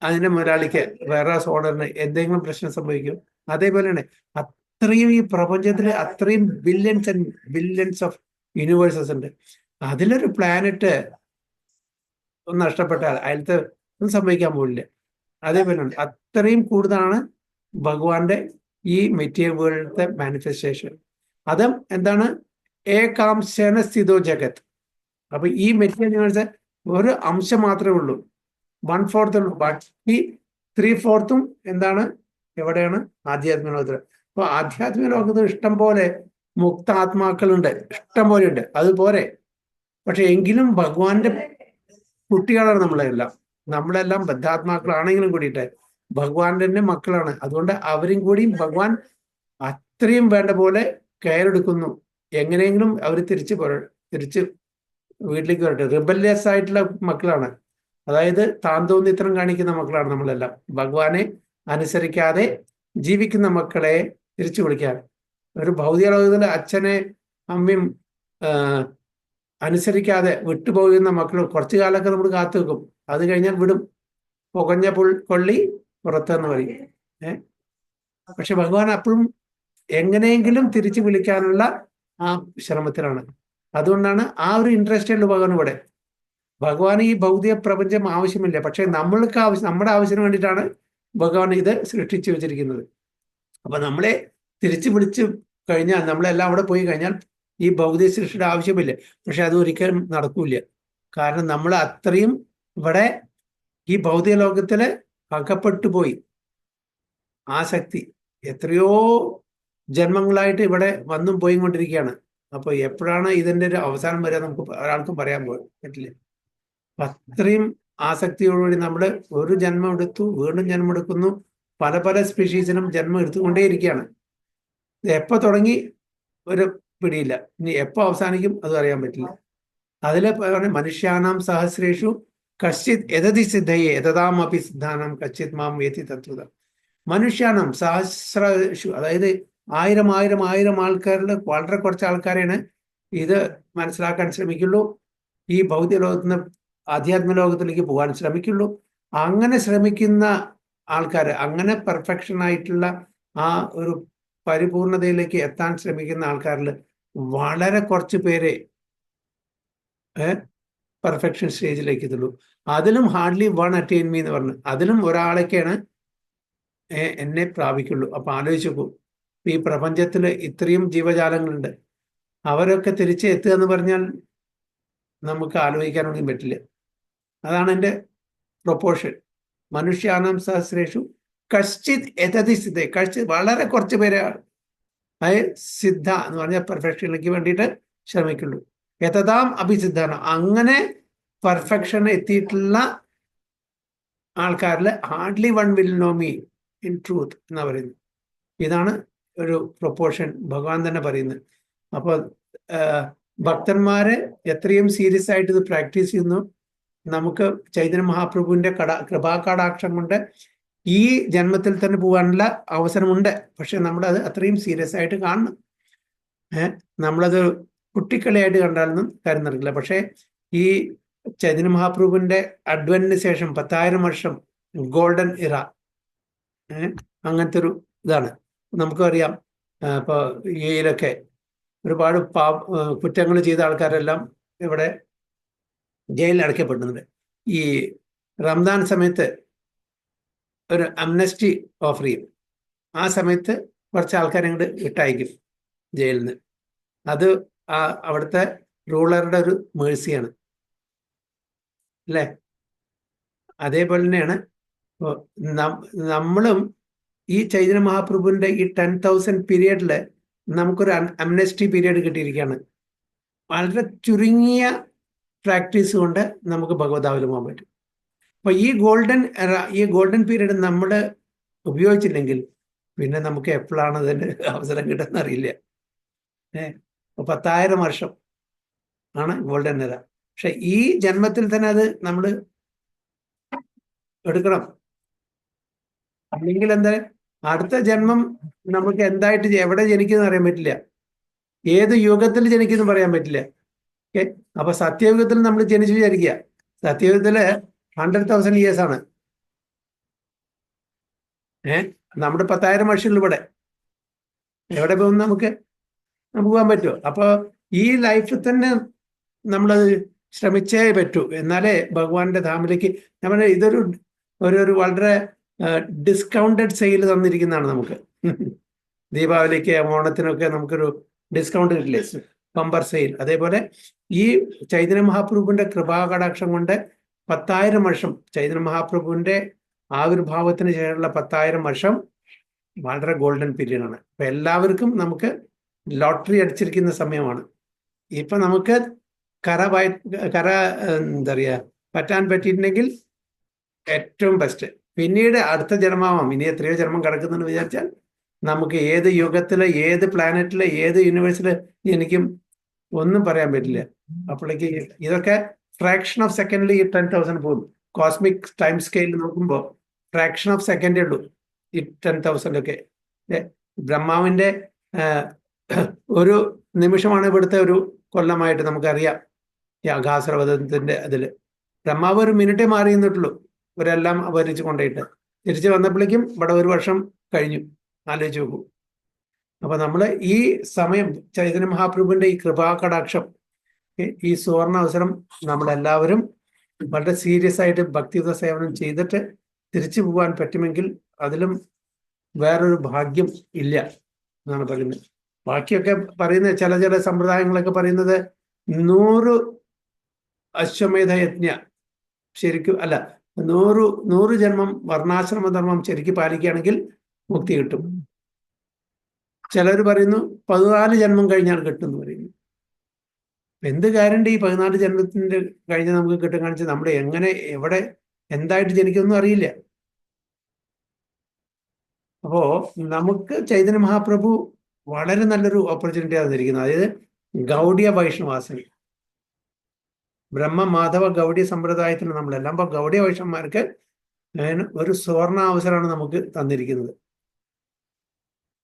അതിന്റെ മുതലാളിക്ക് വേറെ ഓർഡറിന് എന്തെങ്കിലും പ്രശ്നം സംഭവിക്കും. അതേപോലെയാണ് അത്രയും ഈ പ്രപഞ്ചത്തിൽ അത്രയും billions and billions of universes ഉണ്ട്. അതിലൊരു പ്ലാനറ്റ് ഒന്ന് നഷ്ടപ്പെട്ടാൽ അതിലത്തെ ഒന്നും സംഭവിക്കാൻ പോകില്ല. അതേപോലെയാണ് അത്രയും കൂടുതലാണ് ഭഗവാന്റെ ഈ മെറ്റീരിയൽ വേൾഡിലത്തെ മാനിഫെസ്റ്റേഷൻ. അതും എന്താണ്? ഏകാംശേന സ്ഥിതോ ജഗത്. അപ്പൊ ഈ മെറ്റീരിയൽ യൂണിവേഴ്സ് ഒരു അംശം മാത്രമേ ഉള്ളൂ, 1/4 ഉള്ളൂ. ബാക്കി 3/4 എന്താണ്? എവിടെയാണ്? ആധ്യാത്മിക ലോകത്തിൽ. അപ്പൊ ആധ്യാത്മിക ലോകത്ത് ഇഷ്ടം പോലെ മുക്താത്മാക്കളുണ്ട്, ഇഷ്ടം പോലെ ഉണ്ട്, അതുപോലെ. പക്ഷെ എങ്കിലും ഭഗവാന്റെ കുട്ടികളാണ് നമ്മളെല്ലാം ബദ്ധാത്മാക്കളാണെങ്കിലും കൂടിയിട്ട് ഭഗവാന്റെ തന്നെ മക്കളാണ്. അതുകൊണ്ട് അവരും കൂടി ഭഗവാൻ അത്രയും വേണ്ട പോലെ കെയർ എടുക്കുന്നു. എങ്ങനെയെങ്കിലും അവർ തിരിച്ച് വീട്ടിലേക്ക് വരട്ടെ. റിബല്യസ് ആയിട്ടുള്ള മക്കളാണ്, അതായത് താൻ തോന്നിത്തരം കാണിക്കുന്ന മക്കളാണ് നമ്മളെല്ലാം. ഭഗവാനെ അനുസരിക്കാതെ ജീവിക്കുന്ന മക്കളെ തിരിച്ചു വിളിക്കാൻ. ഒരു ഭൗതിക ലോകത്തിൽ അച്ഛനെ അമ്മയും അനുസരിക്കാതെ വിട്ടുപോകുന്ന മക്കൾ കുറച്ചു കാലമൊക്കെ നമ്മൾ കാത്തു വെക്കും, അത് കഴിഞ്ഞാൽ വിടും. പുകഞ്ഞ കൊള്ളി പുറത്തെന്ന് പറയും. പക്ഷെ ഭഗവാൻ അപ്പോഴും എങ്ങനെയെങ്കിലും തിരിച്ചു വിളിക്കാനുള്ള ആ ശ്രമത്തിലാണ്. അതുകൊണ്ടാണ് ആ ഒരു ഇൻട്രസ്റ്റേ ഉള്ളൂ ഭഗവാൻ ഇവിടെ. ഭഗവാൻ ഈ ഭൗതിക പ്രപഞ്ചം ആവശ്യമില്ല, പക്ഷെ നമ്മുടെ ആവശ്യത്തിന് വേണ്ടിയിട്ടാണ് ഭഗവാൻ ഇത് സൃഷ്ടിച്ചു വെച്ചിരിക്കുന്നത്. അപ്പൊ നമ്മളെ തിരിച്ചു വിളിച്ചു കഴിഞ്ഞാൽ, നമ്മളെല്ലാം അവിടെ പോയി കഴിഞ്ഞാൽ ഈ ഭൗതിക സൃഷ്ടിയുടെ ആവശ്യമില്ല. പക്ഷെ അത് ഒരിക്കലും നടക്കൂല. കാരണം നമ്മൾ അത്രയും ഇവിടെ ഈ ഭൗതിക ലോകത്തില് അകപ്പെട്ടു പോയി. ആസക്തി എത്രയോ ജന്മങ്ങളായിട്ട് ഇവിടെ വന്നും പോയി കൊണ്ടിരിക്കുകയാണ്. അപ്പൊ എപ്പോഴാണ് ഇതിന്റെ ഒരു അവസാനം വരെ നമുക്ക് ഒരാൾക്കും പറയാൻ പറ്റില്ല. അത്രയും ആസക്തിയോടുകൂടി നമ്മൾ ഒരു ജന്മം എടുത്തു, വീണ്ടും ജന്മം എടുക്കുന്നു, പല പല സ്പീഷീസിനും ജന്മം എടുത്തുകൊണ്ടേയിരിക്കുകയാണ്. ഇത് എപ്പോ തുടങ്ങി ഒരു പിടിയില്ല, ഇനി എപ്പോ അവസാനിക്കും അതും അറിയാൻ പറ്റില്ല. അതിലെ മനുഷ്യാനാം സഹസ്രേഷു കശ്ചിത് യതതി സിദ്ധയെ യതതാമപി സിദ്ധാനം കശ്ചിത് മാം വേത്തി തത്വത. മനുഷ്യാനം സഹസ്രേഷു, അതായത് ആയിരം ആൾക്കാരിൽ വളരെ കുറച്ച് ആൾക്കാരെയാണ് ഇത് മനസ്സിലാക്കാൻ ശ്രമിക്കുള്ളൂ, ഈ ഭൗതിക ലോകത്ത് നിന്ന് ആധ്യാത്മ ലോകത്തിലേക്ക് പോകാൻ ശ്രമിക്കുള്ളൂ. അങ്ങനെ ശ്രമിക്കുന്ന ആൾക്കാർ, അങ്ങനെ പെർഫെക്ഷൻ ആയിട്ടുള്ള ആ ഒരു പരിപൂർണതയിലേക്ക് എത്താൻ ശ്രമിക്കുന്ന ആൾക്കാരിൽ വളരെ കുറച്ച് പേരെ പെർഫെക്ഷൻ സ്റ്റേജിലേക്ക് എത്തുള്ളൂ. അതിലും ഹാർഡ്ലി 1 അറ്റൈൻ മീ എന്ന് പറഞ്ഞു, അതിലും ഒരാളൊക്കെയാണ് എന്നെ പ്രാപിക്കുള്ളൂ. അപ്പൊ ആലോചിച്ച് നോക്കൂ, ഈ പ്രപഞ്ചത്തിൽ ഇത്രയും ജീവജാലങ്ങളുണ്ട്, അവരൊക്കെ തിരിച്ച് എത്തുക എന്ന് പറഞ്ഞാൽ നമുക്ക് ആലോചിക്കാനൊന്നും പറ്റില്ല. അതാണ് എൻ്റെ പ്രൊപ്പോർഷൻ. മനുഷ്യാനാം സഹസ്രേഷു കശ്ചിത് യതതി സിദ്ധ, കശ്ചിത് വളരെ കുറച്ച് പേരെ സിദ്ധ എന്ന് പറഞ്ഞാൽ പെർഫെക്ഷനിലേക്ക് വേണ്ടിയിട്ട് ശ്രമിക്കുള്ളൂ. യതതാം അഭിസിദ്ധാന, അങ്ങനെ പെർഫെക്ഷൻ എത്തിയിട്ടുള്ള ആൾക്കാരിൽ hardly 1 will know me in truth എന്നാ പറയുന്നത്. ഇതാണ് ഒരു പ്രൊപ്പോർഷൻ ഭഗവാൻ തന്നെ പറയുന്നത്. അപ്പോൾ ഭക്തന്മാരെ എത്രയും സീരിയസ് ആയിട്ട് ഇത് പ്രാക്ടീസ് ചെയ്യുന്നു, നമുക്ക് ചൈതന്യ മഹാപ്രഭുവിന്റെ കൃപാകടാക്ഷം കൊണ്ട് ഈ ജന്മത്തിൽ തന്നെ പോകാനുള്ള അവസരമുണ്ട്. പക്ഷെ നമ്മളത് അത്രയും സീരിയസ് ആയിട്ട് കാണണം. നമ്മളത് കുട്ടിക്കളിയായിട്ട് കണ്ടാലൊന്നും കാര്യം നടക്കില്ല. പക്ഷെ ഈ ചൈതന്യ മഹാപ്രഭുവിന്റെ അഡ്വന്റിന് ശേഷം 10,000 വർഷം ഗോൾഡൻ ഇറ, അങ്ങനത്തെ ഒരു ഇതാണ്. നമുക്കറിയാം, ഇപ്പൊ യുഎയിലൊക്കെ ഒരുപാട് കുറ്റങ്ങൾ ചെയ്ത ആൾക്കാരെല്ലാം ഇവിടെ ജയിലിൽ അടയ്ക്കപ്പെടുന്നുണ്ട്. ഈ റംദാൻ സമയത്ത് ഒരു അംനസ്റ്റി ഓഫർ ചെയ്യും. ആ സമയത്ത് കുറച്ച് ആൾക്കാരെ ഇങ്ങോട്ട് വിട്ടയക്കും ജയിലിൽ നിന്ന്. അത് അവിടുത്തെ റൂളറുടെ ഒരു മേഴ്സിയാണ് അല്ലേ. അതേപോലെ തന്നെയാണ് നമ്മളും ഈ ചൈതന്യ മഹാപ്രഭുവിന്റെ ഈ 10,000 പീരിയഡില് നമുക്കൊരു അംനെസ്റ്റി പീരീഡ് കിട്ടിയിരിക്കുകയാണ്. വളരെ ചുരുങ്ങിയ പ്രാക്ടീസ് കൊണ്ട് നമുക്ക് ഭഗവതാവിൽ പോകാൻ പറ്റും. അപ്പൊ ഈ ഗോൾഡൻ പീരീഡ് നമ്മൾ ഉപയോഗിച്ചില്ലെങ്കിൽ പിന്നെ നമുക്ക് എപ്പോഴാണ് അതിന്റെ അവസരം കിട്ടുന്ന അറിയില്ല. 10,000 വർഷം ആണ് ഗോൾഡൻ എറ. പക്ഷെ ഈ ജന്മത്തിൽ തന്നെ അത് നമ്മൾ എടുക്കണം. അല്ലെങ്കിൽ എന്താ, അടുത്ത ജന്മം നമുക്ക് എന്തായിട്ട് എവിടെ ജനിക്കുന്ന അറിയാൻ പറ്റില്ല, ഏത് യുഗത്തിൽ ജനിക്കുന്നു പറയാൻ പറ്റില്ല. ഓക്കെ, അപ്പൊ സത്യയുഗത്തിൽ നമ്മൾ ജനിച്ചു വിചാരിക്കുക, സത്യയുഗത്തില് 100,000 years ആണ്. നമ്മുടെ 10,000 വർഷങ്ങൾ ഇവിടെ എവിടെ പോകും, നമുക്ക് പോകാൻ പറ്റുമോ? അപ്പൊ ഈ ലൈഫിൽ തന്നെ നമ്മളത് ശ്രമിച്ചേ പറ്റൂ, എന്നാലേ ഭഗവാന്റെ ധാമിലേക്ക് നമ്മൾ ഇതൊരു വളരെ ഡിസ്കൗണ്ടഡ് സെയിൽ തന്നിരിക്കുന്നതാണ് നമുക്ക്. ദീപാവലിക്ക് ഓണത്തിനൊക്കെ നമുക്കൊരു ഡിസ്കൗണ്ട് കിട്ടില്ലേ, ബമ്പർ സെയിൽ. അതേപോലെ ഈ ചൈതന്യ മഹാപ്രഭുവിന്റെ കൃപാകടാക്ഷം കൊണ്ട് 10,000 വർഷം, ചൈതന്യ മഹാപ്രഭുവിന്റെ ആവിർഭാവത്തിന് ശേഷമുള്ള 10,000 വർഷം വളരെ ഗോൾഡൻ പീരീഡ് ആണ്. അപ്പൊ എല്ലാവർക്കും നമുക്ക് ലോട്ടറി അടിച്ചിരിക്കുന്ന സമയമാണ്. ഇപ്പൊ നമുക്ക് എന്താ പറയാ പറ്റാൻ പറ്റിയിട്ടുണ്ടെങ്കിൽ ഏറ്റവും ബെസ്റ്റ്. പിന്നീട് അടുത്ത ജന്മമാവാം, ഇനി എത്രയോ ജന്മം കിടക്കുന്നെന്ന് വിചാരിച്ചാൽ നമുക്ക് ഏത് യുഗത്തില്, ഏത് പ്ലാനറ്റില്, ഏത് യൂണിവേഴ്സില് എനിക്കും ഒന്നും പറയാൻ പറ്റില്ല. അപ്പോഴേക്ക് ഇതൊക്കെ ഫ്രാക്ഷൻ ഓഫ് സെക്കൻഡിൽ ഈ 10,000 പോകും. കോസ്മിക് ടൈം സ്കെയിൽ നോക്കുമ്പോൾ ഫ്രാക്ഷൻ ഓഫ് സെക്കൻഡേ ഉള്ളൂ ഈ 10,000 ഒക്കെ. ബ്രഹ്മാവിന്റെ ഒരു നിമിഷമാണ് ഇവിടുത്തെ ഒരു കൊല്ലമായിട്ട് നമുക്കറിയാം. ഈ അഘാസുരവധത്തിന്റെ അതില് ബ്രഹ്മാവ് ഒരു മിനിറ്റേ മാറി നിന്നിട്ടുള്ളൂ, ഇവരെല്ലാം അപഹരിച്ച് കൊണ്ടുപോയിട്ട്. തിരിച്ചു വന്നപ്പോഴേക്കും ഇവിടെ 1 വർഷം കഴിഞ്ഞു. ആലോചിച്ച് നോക്കൂ. അപ്പൊ നമ്മള് ഈ സമയം ചൈതന്യ മഹാപ്രഭുവിന്റെ ഈ കൃപാകടാക്ഷം, ഈ സുവർണ അവസരം നമ്മളെല്ലാവരും വളരെ സീരിയസ് ആയിട്ട് ഭക്തിയുത സേവനം ചെയ്തിട്ട് തിരിച്ചു പോകാൻ പറ്റുമെങ്കിൽ അതിലും വേറൊരു ഭാഗ്യം ഇല്ല എന്നാണ് പറയുന്നത്. ബാക്കിയൊക്കെ പറയുന്നത് ചില സമ്പ്രദായങ്ങളൊക്കെ പറയുന്നത് 100 അശ്വമേധ യജ്ഞ ശരിക്കും അല്ല, 100 ജന്മം വർണ്ണാശ്രമധർമ്മം ശരിക്കും പാലിക്കുകയാണെങ്കിൽ മുക്തി കിട്ടും. ചിലർ പറയുന്നു 14 ജന്മം കഴിഞ്ഞാൽ കിട്ടും എന്ന് പറയുന്നു. എന്ത് ഗ്യാരണ്ടി ഈ 14 ജന്മത്തിന്റെ കഴിഞ്ഞ് നമുക്ക് കിട്ടും? കാണിച്ച് നമ്മൾ എങ്ങനെ എവിടെ എന്തായിട്ട് ജനിക്കുമെന്നും അറിയില്ല. അപ്പോ നമുക്ക് ചൈതന്യ മഹാപ്രഭു വളരെ നല്ലൊരു ഓപ്പർച്യൂണിറ്റി തന്നിരിക്കുന്നത്. അതായത് ഗൗഡിയ വൈഷ്ണവാസന, ബ്രഹ്മ മാധവ ഗൗഡിയ സമ്പ്രദായത്തിന് നമ്മളെല്ലാം ഇപ്പൊ ഗൗഡിയ വൈഷ്ണവന്മാർക്ക് ഒരു സുവർണ അവസരമാണ് നമുക്ക് തന്നിരിക്കുന്നത്.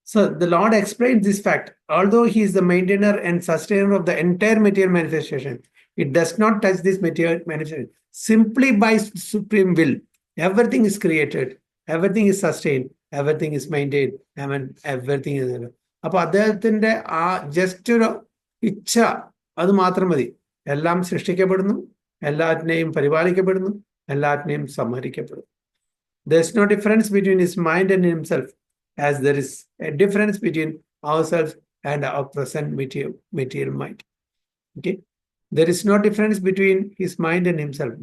So the Lord explains this fact. Although he is the maintainer and sustainer of the entire material manifestation, it does not touch this material manifestation. Simply by supreme will, everything is created, everything is sustained, everything is maintained, and everything is. അപ്പൊ അദ്ദേഹത്തിന്റെ ആ just ഒരു ഇച്ഛ അത് മാത്രം മതി. എല്ലാം സൃഷ്ടിക്കപ്പെടുന്നു, എല്ലാറ്റിനെയും പരിപാലിക്കപ്പെടുന്നു, എല്ലാറ്റിനെയും സംഹരിക്കപ്പെടുന്നു. There is no difference between his mind and himself, as there is a difference between ourselves and our present material mind. Okay, there is no difference between his mind and himself.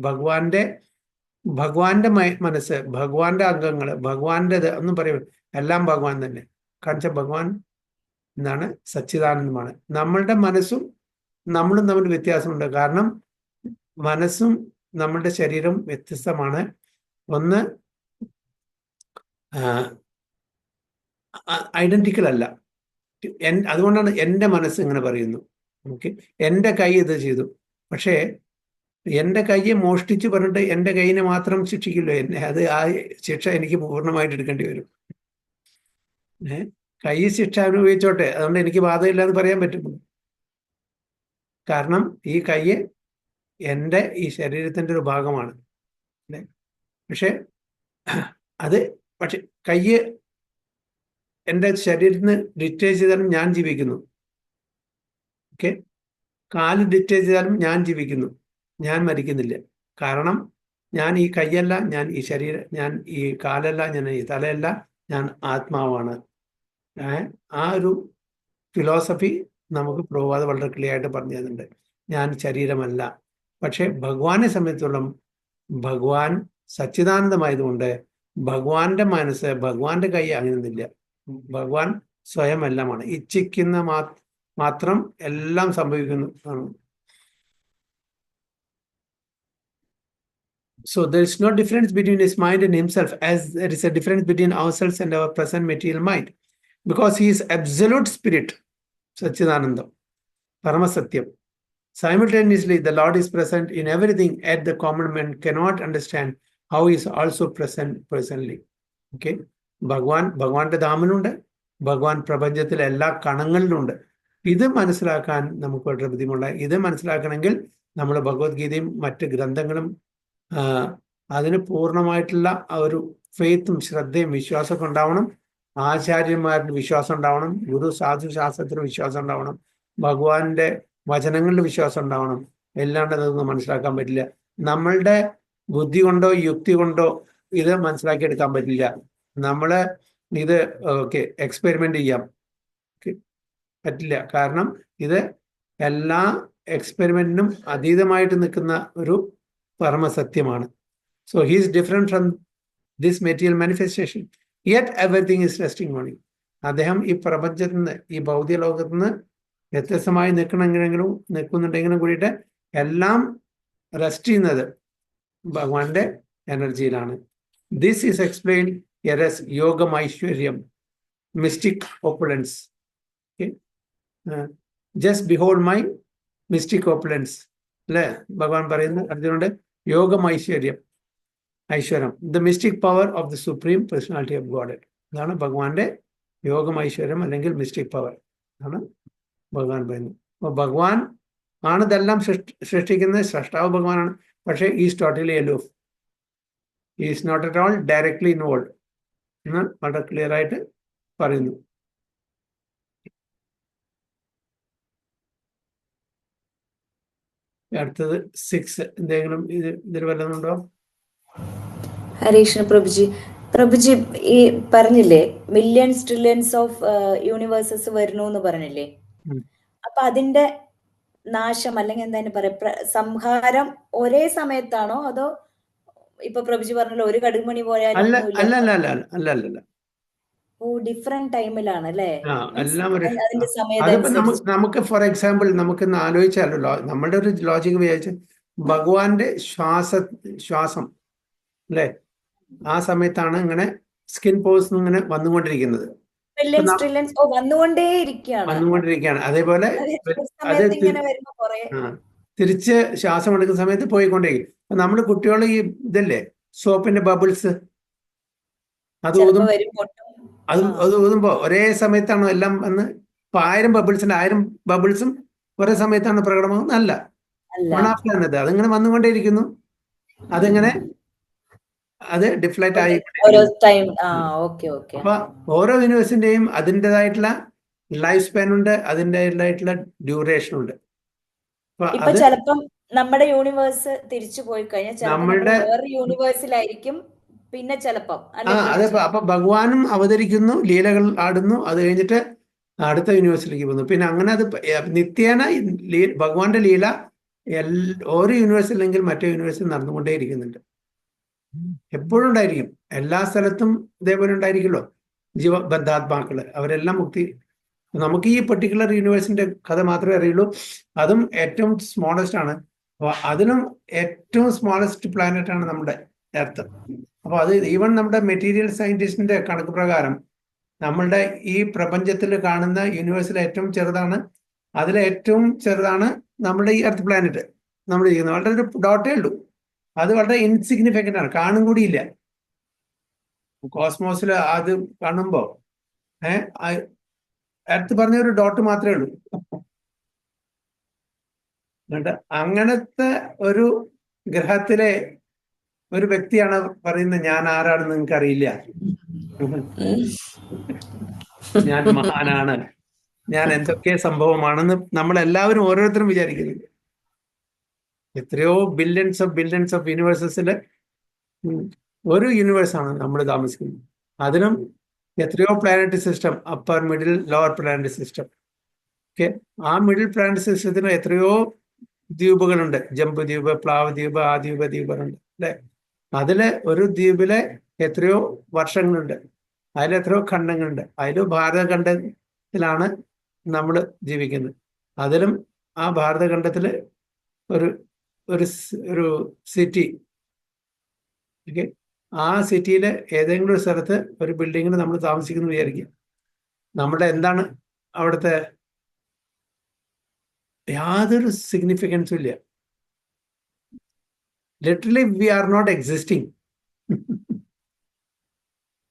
ഭഗവാന്റെ മനസ്സ്, ഭഗവാന്റെ അംഗങ്ങൾ, ഭഗവാന്റെ ഒന്നും പറയും, എല്ലാം ഭഗവാൻ തന്നെ. കാരണം ഭഗവാൻ എന്താണ്? സച്ചിദാനന്ദമാണ്. നമ്മളുടെ മനസ്സും നമ്മളും തമ്മിൽ വ്യത്യാസമുണ്ട്. കാരണം മനസ്സും നമ്മളുടെ ശരീരം വ്യത്യസ്തമാണ്. ഒന്ന് ഐഡന്റിക്കൽ അല്ല. അതുകൊണ്ടാണ് എൻ്റെ മനസ്സ് ഇങ്ങനെ പറയുന്നു. ഓക്കെ, എൻ്റെ കൈ ഇത് ചെയ്തു, പക്ഷേ എൻ്റെ കൈയെ മോഷ്ടിച്ചു പറഞ്ഞിട്ട് എൻ്റെ കൈയിനെ മാത്രം ശിക്ഷിക്കില്ലോ എന്നെ. അത് ആ ശിക്ഷ എനിക്ക് പൂർണ്ണമായിട്ട് എടുക്കേണ്ടി വരും. കൈ ശിക്ഷ അനുഭവിച്ചോട്ടെ, അതുകൊണ്ട് എനിക്ക് ബാധയില്ല എന്ന് പറയാൻ പറ്റും. കാരണം ഈ കൈ എൻ്റെ ഈ ശരീരത്തിൻ്റെ ഒരു ഭാഗമാണ്. പക്ഷെ കൈ എൻ്റെ ശരീരത്തിന് ഡിക്റ്റേറ്റ് ചെയ്താലും ഞാൻ ജീവിക്കുന്നു. ഓക്കെ, കാല് ഡിക്റ്റേറ്റ് ചെയ്താലും ഞാൻ ജീവിക്കുന്നു, ഞാൻ മരിക്കുന്നില്ല. കാരണം ഞാൻ ഈ കൈയല്ല, ഞാൻ ഈ ശരീരം, ഞാൻ ഈ കാലല്ല, ഞാൻ ഈ തലയല്ല, ഞാൻ ആത്മാവാണ്. ആ ഒരു ഫിലോസഫി നമുക്ക് പ്രഭുപാദ് വളരെ ക്ലിയർ ആയിട്ട് പറഞ്ഞു തരുന്നുണ്ട്. ഞാൻ ശരീരമല്ല. പക്ഷെ ഭഗവാനെ സംബന്ധിച്ചോളം ഭഗവാൻ സച്ചിദാനന്ദമായതുകൊണ്ട് ഭഗവാന്റെ മനസ്സ്, ഭഗവാന്റെ കൈ അങ്ങനെയൊന്നുമില്ല. ഭഗവാൻ സ്വയം എല്ലാമാണ്. ഇച്ഛിക്കുന്ന മാത്രം എല്ലാം സംഭവിക്കുന്നു. So there is no difference between his mind and himself, as there is a difference between ourselves and our present material mind, because he is absolute spirit, Satchidanandam, Paramasatyam. Simultaneously, the Lord is present in everything, yet the common man cannot understand how he is also present personally. Okay? ഭഗവാന്റെ ധാമനുണ്ട്, ഭഗവാൻ പ്രപഞ്ചത്തിലെ എല്ലാ കണങ്ങളിലുണ്ട്. ഇത് മനസ്സിലാക്കാൻ നമുക്ക് വളരെ ബുദ്ധിമുട്ടുണ്ട്. ഇത് മനസ്സിലാക്കണമെങ്കിൽ നമ്മൾ ഭഗവത്ഗീതയും മറ്റ് ഗ്രന്ഥങ്ങളും അതിന് പൂർണ്ണമായിട്ടുള്ള ഒരു ഫെയ്ത്തും ശ്രദ്ധയും വിശ്വാസമൊക്കെ ഉണ്ടാവണം. ആചാര്യന്മാരുടെ വിശ്വാസം ഉണ്ടാവണം, ഗുരു സാധു ശാസ്ത്രത്തിന് വിശ്വാസം ഉണ്ടാവണം, ഭഗവാന്റെ വചനങ്ങളിൽ വിശ്വാസം ഉണ്ടാവണം. എല്ലാണ്ട് അതൊന്നും മനസ്സിലാക്കാൻ പറ്റില്ല. നമ്മളുടെ ബുദ്ധി കൊണ്ടോ യുക്തി കൊണ്ടോ ഇത് മനസ്സിലാക്കിയെടുക്കാൻ പറ്റില്ല. നമ്മള് ഇത് എക്സ്പെരിമെന്റ് ചെയ്യാം പറ്റില്ല. കാരണം ഇത് എല്ലാ എക്സ്പെരിമെന്റിനും അതീതമായിട്ട് നിൽക്കുന്ന ഒരു പരമസത്യമാണ്. So he is different from this material manifestation, yet everything is resting on him. അദ്ദേഹം ഈ പ്രപഞ്ചത്തിൽ നിന്ന്, ഈ ഭൗതിക ലോകത്ത് നിന്ന് വ്യത്യസ്തമായി നിൽക്കുന്നുണ്ടെങ്കിലും കൂടിയിട്ട് എല്ലാം റെസ്റ്റ് ചെയ്യുന്നത് ഭഗവാന്റെ എനർജിയിലാണ്. ദിസ് ഈസ് എക്സ്പ്ലെയിൻഡ് as യോഗം ഐശ്വര്യം, mystic opulence. Just behold my mystic opulence അല്ലെ ഭഗവാൻ പറയുന്നു അർജുനോട്. യോഗം ഐശ്വര്യം, the mystic power of the supreme personality of God. ഇതാണ് ഭഗവാന്റെ യോഗം ഐശ്വര്യം അല്ലെങ്കിൽ മിസ്റ്റിക് പവർ ആണ് ഭഗവാൻ പറയുന്നത്. അപ്പോൾ ഭഗവാൻ ആണ് ഇതെല്ലാം സൃഷ്ടിക്കുന്നത്, സൃഷ്ടാവ് ഭഗവാനാണ്. പക്ഷേ is totally aloof, is not at all directly involve എന്ന് വളരെ ക്ലിയർ ആയിട്ട് പറയുന്നു. അടുത്തത് 6. എന്തെങ്കിലും ഇതിൽ വല്ലതുണ്ടോ? ഹരീഷ്ണ പ്രഭുജി ഈ പറഞ്ഞില്ലേ മില്യൺസ് ട്രില്യൺസ് ഓഫ് യൂണിവേഴ്സസ് വരുന്നു എന്ന് പറഞ്ഞില്ലേ, അപ്പൊ അതിന്റെ നാശം അല്ലെങ്കിൽ എന്തായാലും പറയാ സംഹാരം ഒരേ സമയത്താണോ അതോ ഇപ്പൊ പ്രഭുജി പറഞ്ഞല്ലോ ഒരു കടുകുമണി പോയാലും ഡിഫറെന്റ് ടൈമിലാണ് അല്ലേ? അതിന്റെ സമയത്ത് നമുക്ക് ഫോർ എക്സാമ്പിൾ നമുക്ക് ആലോചിച്ചാലോ, നമ്മളുടെ ഒരു ലോജിക് വിചാരിച്ച് ഭഗവാന്റെ ശ്വാസം അല്ലെ ആ സമയത്താണ് ഇങ്ങനെ സ്കിൻ പോസ് ഇങ്ങനെ വന്നുകൊണ്ടിരിക്കുന്നത്, വന്നുകൊണ്ടിരിക്കുകയാണ്. അതേപോലെ അത് തിരിച്ച് ശ്വാസം എടുക്കുന്ന സമയത്ത് പോയിക്കൊണ്ടേയിരിക്കും. അപ്പൊ നമ്മുടെ കുട്ടികൾ ഈ ഇതല്ലേ സോപ്പിന്റെ ബബിൾസ് അത് ഊതുമ്പോ ഒരേ സമയത്താണ് എല്ലാം വന്ന് ഇപ്പൊ 1000 ബബിൾസും ഒരേ സമയത്താണ് പ്രകടമാകുന്നത്. അല്ല, വൺ ആഫ്റ്റർ അനദർ അതിങ്ങനെ വന്നുകൊണ്ടേയിരിക്കുന്നു. അതിങ്ങനെ അത് ഡിഫ്ലക്റ്റ് ആയി. അപ്പൊ ഓരോ യൂണിവേഴ്സിന്റെയും അതിൻ്റെതായിട്ടുള്ള ലൈഫ് സ്പാൻ ഉണ്ട്, അതിൻ്റെതായിട്ടുള്ള ഡ്യൂറേഷൻ ഉണ്ട്. ഇപ്പൊ ചിലപ്പം നമ്മുടെ യൂണിവേഴ്സ് തിരിച്ചു പോയി കഴിഞ്ഞാൽ നമ്മുടെ യൂണിവേഴ്സിലായിരിക്കും പിന്നെ ചിലപ്പം. അതെ, അപ്പൊ ഭഗവാനും അവതരിക്കുന്നു, ലീലകൾ ആടുന്നു, അത് കഴിഞ്ഞിട്ട് അടുത്ത യൂണിവേഴ്സിലേക്ക് പോകുന്നു. പിന്നെ അങ്ങനെ അത് നിത്യേന ഭഗവാന്റെ ലീല ഓരോ യൂണിവേഴ്സിലെങ്കിൽ മറ്റേ യൂണിവേഴ്സിൽ നടന്നുകൊണ്ടേ ഇരിക്കുന്നുണ്ട്. എപ്പോഴും ഉണ്ടായിരിക്കും, എല്ലാ സ്ഥലത്തും ഇതേപോലെ ഉണ്ടായിരിക്കുമല്ലോ ജീവബദ്ധാത്മാക്കള്, അവരെല്ലാം മുക്തി. നമുക്ക് ഈ പെർട്ടിക്കുലർ യൂണിവേഴ്സിന്റെ കഥ മാത്രമേ അറിയുള്ളൂ. അതും ഏറ്റവും സ്മോളസ്റ്റ് ആണ്. അപ്പൊ അതിനും ഏറ്റവും സ്മോളസ്റ്റ് പ്ലാനറ്റ് ആണ് നമ്മുടെ എർത്ത്. അപ്പൊ അത് ഈവൻ നമ്മുടെ മെറ്റീരിയൽ സയന്റിസ്റ്റിന്റെ കണക്ക് പ്രകാരം നമ്മളുടെ ഈ പ്രപഞ്ചത്തിൽ കാണുന്ന യൂണിവേഴ്സിലെ ഏറ്റവും ചെറുതാണ്, അതിലെ ഏറ്റവും ചെറുതാണ് നമ്മുടെ ഈ എർത്ത് പ്ലാനറ്റ്. നമ്മൾ ചെയ്യുന്നത് വളരെ ഒരു ഡോട്ടേ ഉള്ളൂ, അത് വളരെ ഇൻസിഗ്നിഫിക്കൻ്റ് ആണ്, കാണും കൂടിയില്ല. കോസ്മോസിൽ അത് കാണുമ്പോ എർത്ത് പറഞ്ഞ ഒരു ഡോട്ട് മാത്രമേ ഉള്ളൂ. അങ്ങനത്തെ ഒരു ഗ്രഹത്തിലെ ഒരു വ്യക്തിയാണ് പറയുന്നത് ഞാൻ ആരാണെന്ന് നിങ്ങൾക്ക് അറിയില്ല, ഞാൻ മഹാനാണ്, ഞാൻ എന്തൊക്കെ സംഭവമാണെന്ന് നമ്മളെല്ലാവരും ഓരോരുത്തരും വിചാരിക്കുന്നുണ്ട്. എത്രയോ ബില്യൺസ് ഓഫ് യൂണിവേഴ്സസില് ഒരു യൂണിവേഴ്സാണ് നമ്മൾ താമസിക്കുന്നത്. അതിനും എത്രയോ planet system, upper middle lower planet system. Okay, ആ മിഡിൽ പ്ലാനറ്റ് സിസ്റ്റത്തിന് എത്രയോ ദ്വീപുകളുണ്ട്, ജംബു ദ്വീപ്, പ്ലാവ് ദ്വീപ്, ആ ദ്വീപ് ദ്വീപുകളുണ്ട് അല്ലെ. അതിലെ ഒരു ദ്വീപിലെ എത്രയോ വർഷങ്ങളുണ്ട്. അതിൽ എത്രയോ ഖണ്ഡങ്ങളുണ്ട്. അതിലും ഭാരതഖണ്ഡത്തിലാണ് നമ്മൾ ജീവിക്കുന്നത്. അതിലും ആ ഭാരതഖണ്ഡത്തിൽ ഒരു ഒരു സിറ്റി, ഓക്കെ, ആ സിറ്റിയിൽ ഏതെങ്കിലും ഒരു സ്ഥലത്ത് ഒരു ബിൽഡിങ്ങിൽ നമ്മൾ താമസിക്കുന്നു വിചാരിക്കുക. നമ്മുടെ എന്താണ് അവിടുത്തെ യാതൊരു സിഗ്നിഫിക്കൻസും ഇല്ല. Literally we are not existing.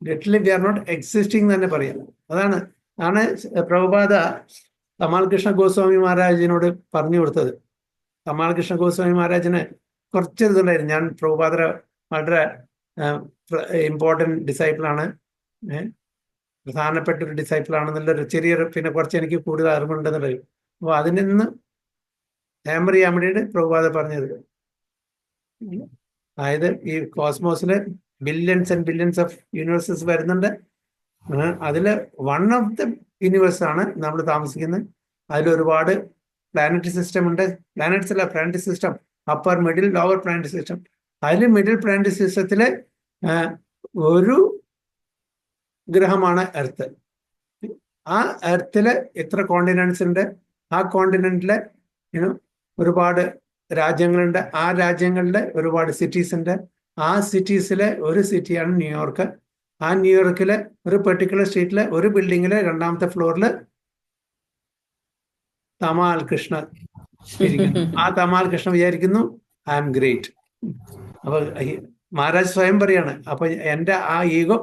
Literally we are not existing തന്നെ പറയാം. ആണ് പ്രഭുപാദ തമാൽ കൃഷ്ണ ഗോസ്വാമി മഹാരാജിനോട് പറഞ്ഞു കൊടുത്തത്. തമാൽ കൃഷ്ണ ഗോസ്വാമി മഹാരാജിന് കുറച്ച് ഇതുണ്ടായിരുന്നു. ഞാൻ പ്രഭുപാദര വളരെ ഇമ്പോർട്ടൻറ്റ് ഡിസൈപ്പിളാണ്, പ്രധാനപ്പെട്ട ഒരു ഡിസൈപ്പിളാണെന്നുള്ളൊരു ചെറിയൊരു, പിന്നെ കുറച്ച് എനിക്ക് കൂടുതൽ അറിവുണ്ടെന്ന് പറയും. അപ്പോൾ അതിൽ നിന്ന് ഹാമർ ചെയ്യാൻ വേണ്ടിയിട്ട് പ്രഭുപാദ പറഞ്ഞത്. അതായത് ഈ കോസ്മോസിൽ billions and billions of universes വരുന്നുണ്ട്. അതിൽ വൺ ഓഫ് ദ യൂണിവേഴ്സ് ആണ് നമ്മൾ താമസിക്കുന്നത്. അതിലൊരുപാട് പ്ലാനറ്ററി സിസ്റ്റം ഉണ്ട്. പ്ലാനറ്റ്സ് അല്ല, planetary system, upper middle lower planetary system. അതിൽ മിഡിൽ പ്ലാനറ്ററി സിസ്റ്റത്തിലെ ഒരു ഗ്രഹമാണ് എർത്ത്. ആ എർത്തില് എത്ര കോണ്ടിനെന്റ്സ് ഉണ്ട്? ആ കോണ്ടിനെന്റില് ഒരുപാട് രാജ്യങ്ങളുണ്ട്. ആ രാജ്യങ്ങളുടെ ഒരുപാട് സിറ്റീസ് ഉണ്ട്. ആ സിറ്റീസിലെ ഒരു സിറ്റിയാണ് ന്യൂയോർക്ക്. ആ ന്യൂയോർക്കിലെ ഒരു പെർട്ടിക്കുലർ സ്ട്രീറ്റിലെ ഒരു ബിൽഡിങ്ങിലെ 2ാമത്തെ ഫ്ലോറിൽ തമാൽ കൃഷ്ണ ഇരിക്കുന്നു. ആ തമാൽ കൃഷ്ണ വിചാരിക്കുന്നു ഐ ആം ഗ്രേറ്റ്. അപ്പൊ മഹാരാജ് സ്വയം പറയാണ്, അപ്പൊ എന്റെ ആ ഈഗോ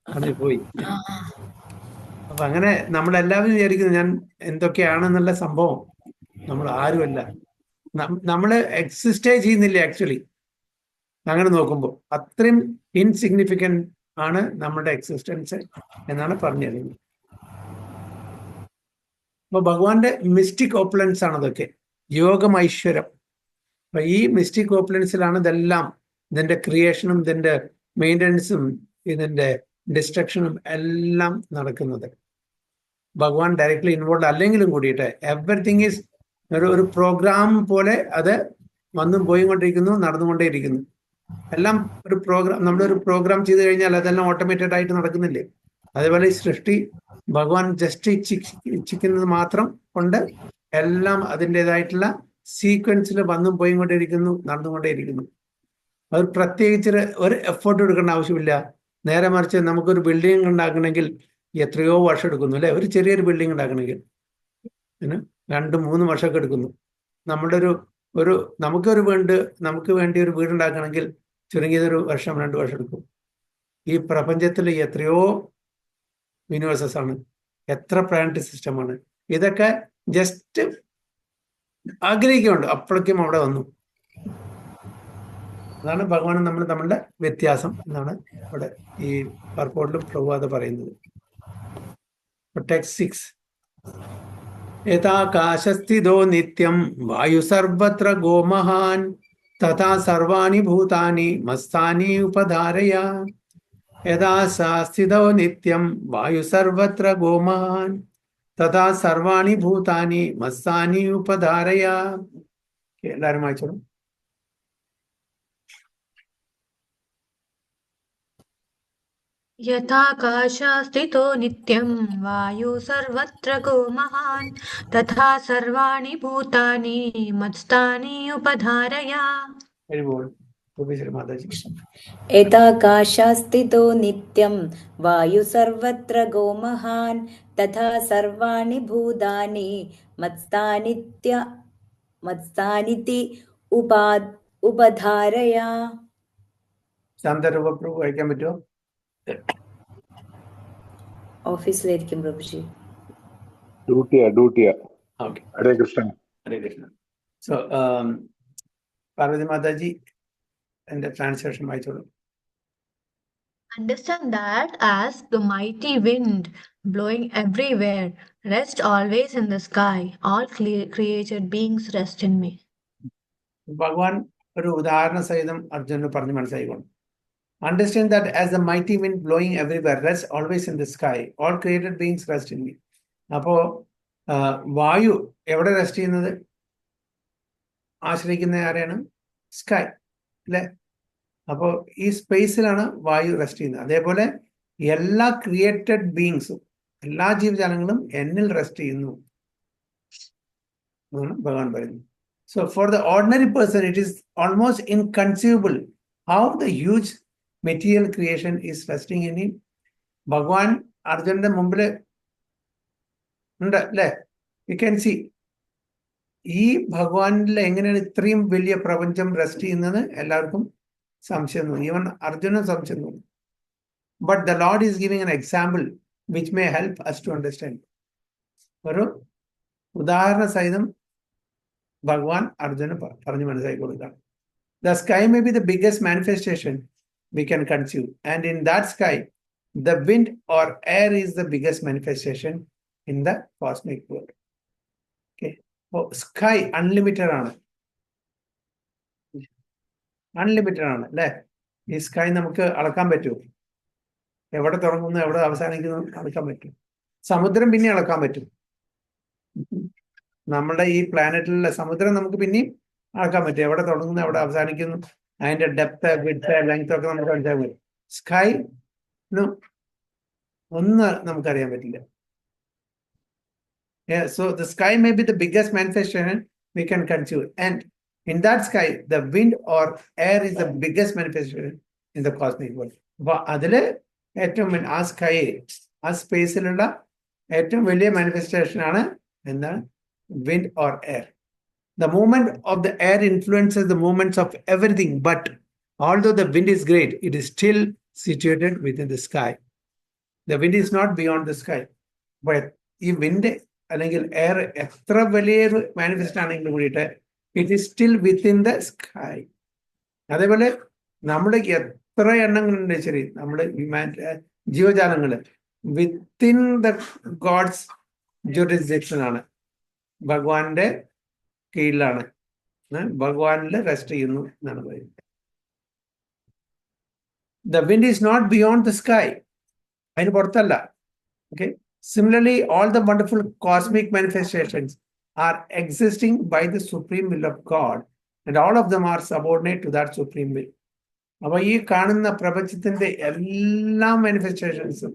അത് പോയി. അപ്പൊ അങ്ങനെ നമ്മളെല്ലാവരും വിചാരിക്കുന്നു ഞാൻ എന്തൊക്കെയാണെന്നുള്ള സംഭവം. നമ്മൾ ആരുമല്ല, നമ്മള് എക്സിസ്റ്റേ ചെയ്യുന്നില്ല ആക്ച്വലി. അങ്ങനെ നോക്കുമ്പോൾ അത്രയും ഇൻസിഗ്നിഫിക്കൻറ്റ് ആണ് നമ്മുടെ എക്സിസ്റ്റൻസ് എന്നാണ് പറഞ്ഞിരുന്നത്. അപ്പൊ ഭഗവാന്റെ മിസ്റ്റിക് ഓപ്പുലൻസ് ആണ് അതൊക്കെ, യോഗം ഐശ്വര്യം. അപ്പൊ ഈ മിസ്റ്റിക് ഓപ്പുലൻസിലാണ് ഇതെല്ലാം, ഇതിന്റെ ക്രിയേഷനും ഇതിന്റെ മെയിൻ്റനൻസും ഇതിന്റെ ഡിസ്ട്രക്ഷനും എല്ലാം നടക്കുന്നത്. ഭഗവാൻ ഡയറക്ട്ലി ഇൻവോൾവ് അല്ലെങ്കിലും കൂടിയിട്ട് എവറിത്തിങ് ഈസ് ഒരു പ്രോഗ്രാം പോലെ അത് വന്നും പോയിക്കൊണ്ടിരിക്കുന്നു, നടന്നുകൊണ്ടേയിരിക്കുന്നു. എല്ലാം ഒരു പ്രോഗ്രാം, നമ്മളൊരു പ്രോഗ്രാം ചെയ്ത് കഴിഞ്ഞാൽ അതെല്ലാം ഓട്ടോമേറ്റഡ് ആയിട്ട് നടക്കുന്നില്ലേ? അതേപോലെ ഈ സൃഷ്ടി ഭഗവാൻ ജസ്റ്റ് ഇച്ഛിക്കുന്നത് മാത്രം കൊണ്ട് എല്ലാം അതിൻ്റെതായിട്ടുള്ള സീക്വൻസിൽ വന്നും പോയിക്കൊണ്ടിരിക്കുന്നു, നടന്നുകൊണ്ടേയിരിക്കുന്നു. അത് പ്രത്യേകിച്ച് ഒരു എഫേർട്ട് എടുക്കേണ്ട ആവശ്യമില്ല. നേരെ മറിച്ച് നമുക്കൊരു ബിൽഡിംഗ് ഉണ്ടാക്കണമെങ്കിൽ എത്രയോ വർഷം എടുക്കുന്നു അല്ലെ? ഒരു ചെറിയൊരു ബിൽഡിംഗ് ഉണ്ടാക്കണമെങ്കിൽ 2-3 വർഷമൊക്കെ എടുക്കുന്നു. നമ്മുടെ നമുക്ക് വേണ്ടി ഒരു വീട് ഉണ്ടാക്കണമെങ്കിൽ ചുരുങ്ങിയതൊരു 1-2 വർഷം എടുക്കും. ഈ പ്രപഞ്ചത്തിൽ എത്രയോ യൂണിവേഴ്സസ് ആണ്, എത്ര പ്ലാനറ്ററി സിസ്റ്റമാണ്. ഇതൊക്കെ ജസ്റ്റ് ആഗ്രഹിക്കുന്നുണ്ട്, അപ്പോഴേക്കും അവിടെ വന്നു. അതാണ് ഭഗവാനും നമ്മൾ തമ്മിലുള്ള വ്യത്യാസം എന്നാണ് ഇവിടെ ഈ പർപ്പോട്ടിലും പ്രഭുപാദ പറയുന്നത്. ടെക്സ്റ്റ് 6 യഥാകാശസ്ഥിതോ നിത്യം വായു സർവത്ര ഗോമഹാൻ തഥാ സർവാണി ഭൂതാനി മസ്താനി ഉപധാരയ. യഥാ സ്ഥിതോ നിത്യം വായു സർവത്ര ഗോമഹാൻ തഥാ സർവാണി ഭൂതാനി മസ്താനി ഉപധാരയ. എല്ലാവരും വായിച്ചോളൂ. यथाकाशस्थितो नित्यं वायु सर्वत्र गोमहान् तथा सर्वाणि भूतानि मत्स्थानि उपधारय. यथाकाशस्थितो नित्यं वायु सर्वत्र गोमहान् तथा सर्वाणि भूतानि मत्स्थानीति उपधारय. ശാന്തരൂപ പ്രഭു വായിക്കാൻ പറ്റുമോ? ഓഫീസിലായിരിക്കും പ്രഭുജി. ഡ്യൂട്ടിയാ. ഓക്കെ, ഹരേ കൃഷ്ണ. ഹരേ കൃഷ്ണ. സോ പാർവതി മാതാജി എന്റെ ട്രാൻസ്ലേഷൻ വായിച്ചോളൂ. Understand that as the mighty wind blowing everywhere, rest always in the sky. All created beings rest in me. ഭഗവാൻ ഒരു ഉദാഹരണ സഹിതം അർജുനന് പറഞ്ഞ് മനസ്സിലായിക്കൊണ്ട്. Understand that as the mighty wind blowing everywhere, rest always in the sky. All created beings rest in me. അപ്പോ വായു എവിടെ rest ചെയ്യുന്നത്? ആശ്രയിക്കുന്ന ആരെയാണ്? സ്കൈ അല്ലെ? അപ്പോൾ ഈ സ്പേസിലാണ് വായു റെസ്റ്റ് ചെയ്യുന്നത്. അതേപോലെ എല്ലാ ക്രിയേറ്റഡ് ബീങ്സും, എല്ലാ ജീവജാലങ്ങളും എന്നിൽ റെസ്റ്റ് ചെയ്യുന്നു എന്നാണ് ഭഗവാൻ പറയുന്നത്. So for the ordinary person it is almost inconceivable how the huge material creation is resting in him. ഭഗവാൻ അർജുനന്റെ മുമ്പിൽ ഉണ്ട് അല്ലേ? യു ക്യാൻ സി ഈ ഭഗവാനിൽ എങ്ങനെയാണ് ഇത്രയും വലിയ പ്രപഞ്ചം റെസ്റ്റ് ചെയ്യുന്നത് എല്ലാവർക്കും സംശയം തോന്നി. ഈവൻ അർജുനൻ സംശയം തോന്നി. But the lord is giving an example which may help us to understand. ഒരു ഉദാഹരണ സഹിതം ഭഗവാൻ അർജുന പറഞ്ഞു മനസ്സിലാക്കി കൊടുക്കാം. The sky may be the biggest manifestation we can conceive, and in that sky the wind or air is the biggest manifestation in the cosmic world. Okay, so sky unlimited ആണ്, unlimited ആണ് അല്ലേ? ഈ sky നമുക്ക് അളക്കാൻ പറ്റുമോ? എവിടെ തുടങ്ങുന്നു എവിടെ അവസാനിക്കുന്നു അളക്കാൻ പറ്റും. സമുദ്രം പിന്നെ അളക്കാൻ പറ്റും. നമ്മുടെ ഈ പ്ലാനറ്റിലുള്ള സമുദ്രം നമുക്ക് പിന്നെയും അളക്കാൻ പറ്റും. എവിടെ തുടങ്ങുന്നു എവിടെ അവസാനിക്കുന്നു, അതിന്റെ ഡെപ്ത് വിഡ്ത്ത് ലെങ്ത് ഒക്കെ നമുക്ക് മനസ്സിലാക്കാൻ പറ്റും. സ്കൈ ഒന്ന് നമുക്കറിയാൻ പറ്റില്ല. So the sky may be the biggest manifestation we can conceive, and in that sky the wind or air is the biggest manifestation in the cosmic world. അപ്പൊ അതില് ഏറ്റവും ആ സ്കൈ ആ സ്പേസിലുള്ള ഏറ്റവും വലിയ മാനിഫെസ്റ്റേഷൻ ആണ് എന്താണ്? Wind or air. The movement of the air influences the movements of everything, but although the wind is great, it is still situated within the sky. The wind is not beyond the sky. But ഈ wind അല്ലെങ്കിൽ air എത്ര വലിയൊരു manifest ആണെങ്കിലും കൂടിയിട്ട് it is still within the sky. അതേപോലെ നമ്മുടെ എത്ര എണ്ണങ്ങളുണ്ട് ശരി, നമ്മുടെ ജീവജാലങ്ങൾ വിത്തിൻ ദ ഗോഡ്സ് ജുറിസ്ഡിക്ഷൻ ആണ്, ഭഗവാന്റെ കീഴിലാണ്, ഭഗവാനിൽ റെസ്റ്റ് ചെയ്യുന്നു എന്നാണ് പറയുന്നത്. The wind is not beyond the sky. അതിന് പുറത്തല്ല. Okay. Similarly, all the wonderful cosmic manifestations are existing by the supreme will of God, and all of them are subordinate to that supreme will. അപ്പൊ ഈ കാണുന്ന പ്രപഞ്ചത്തിന്റെ എല്ലാ മാനിഫെസ്റ്റേഷൻസും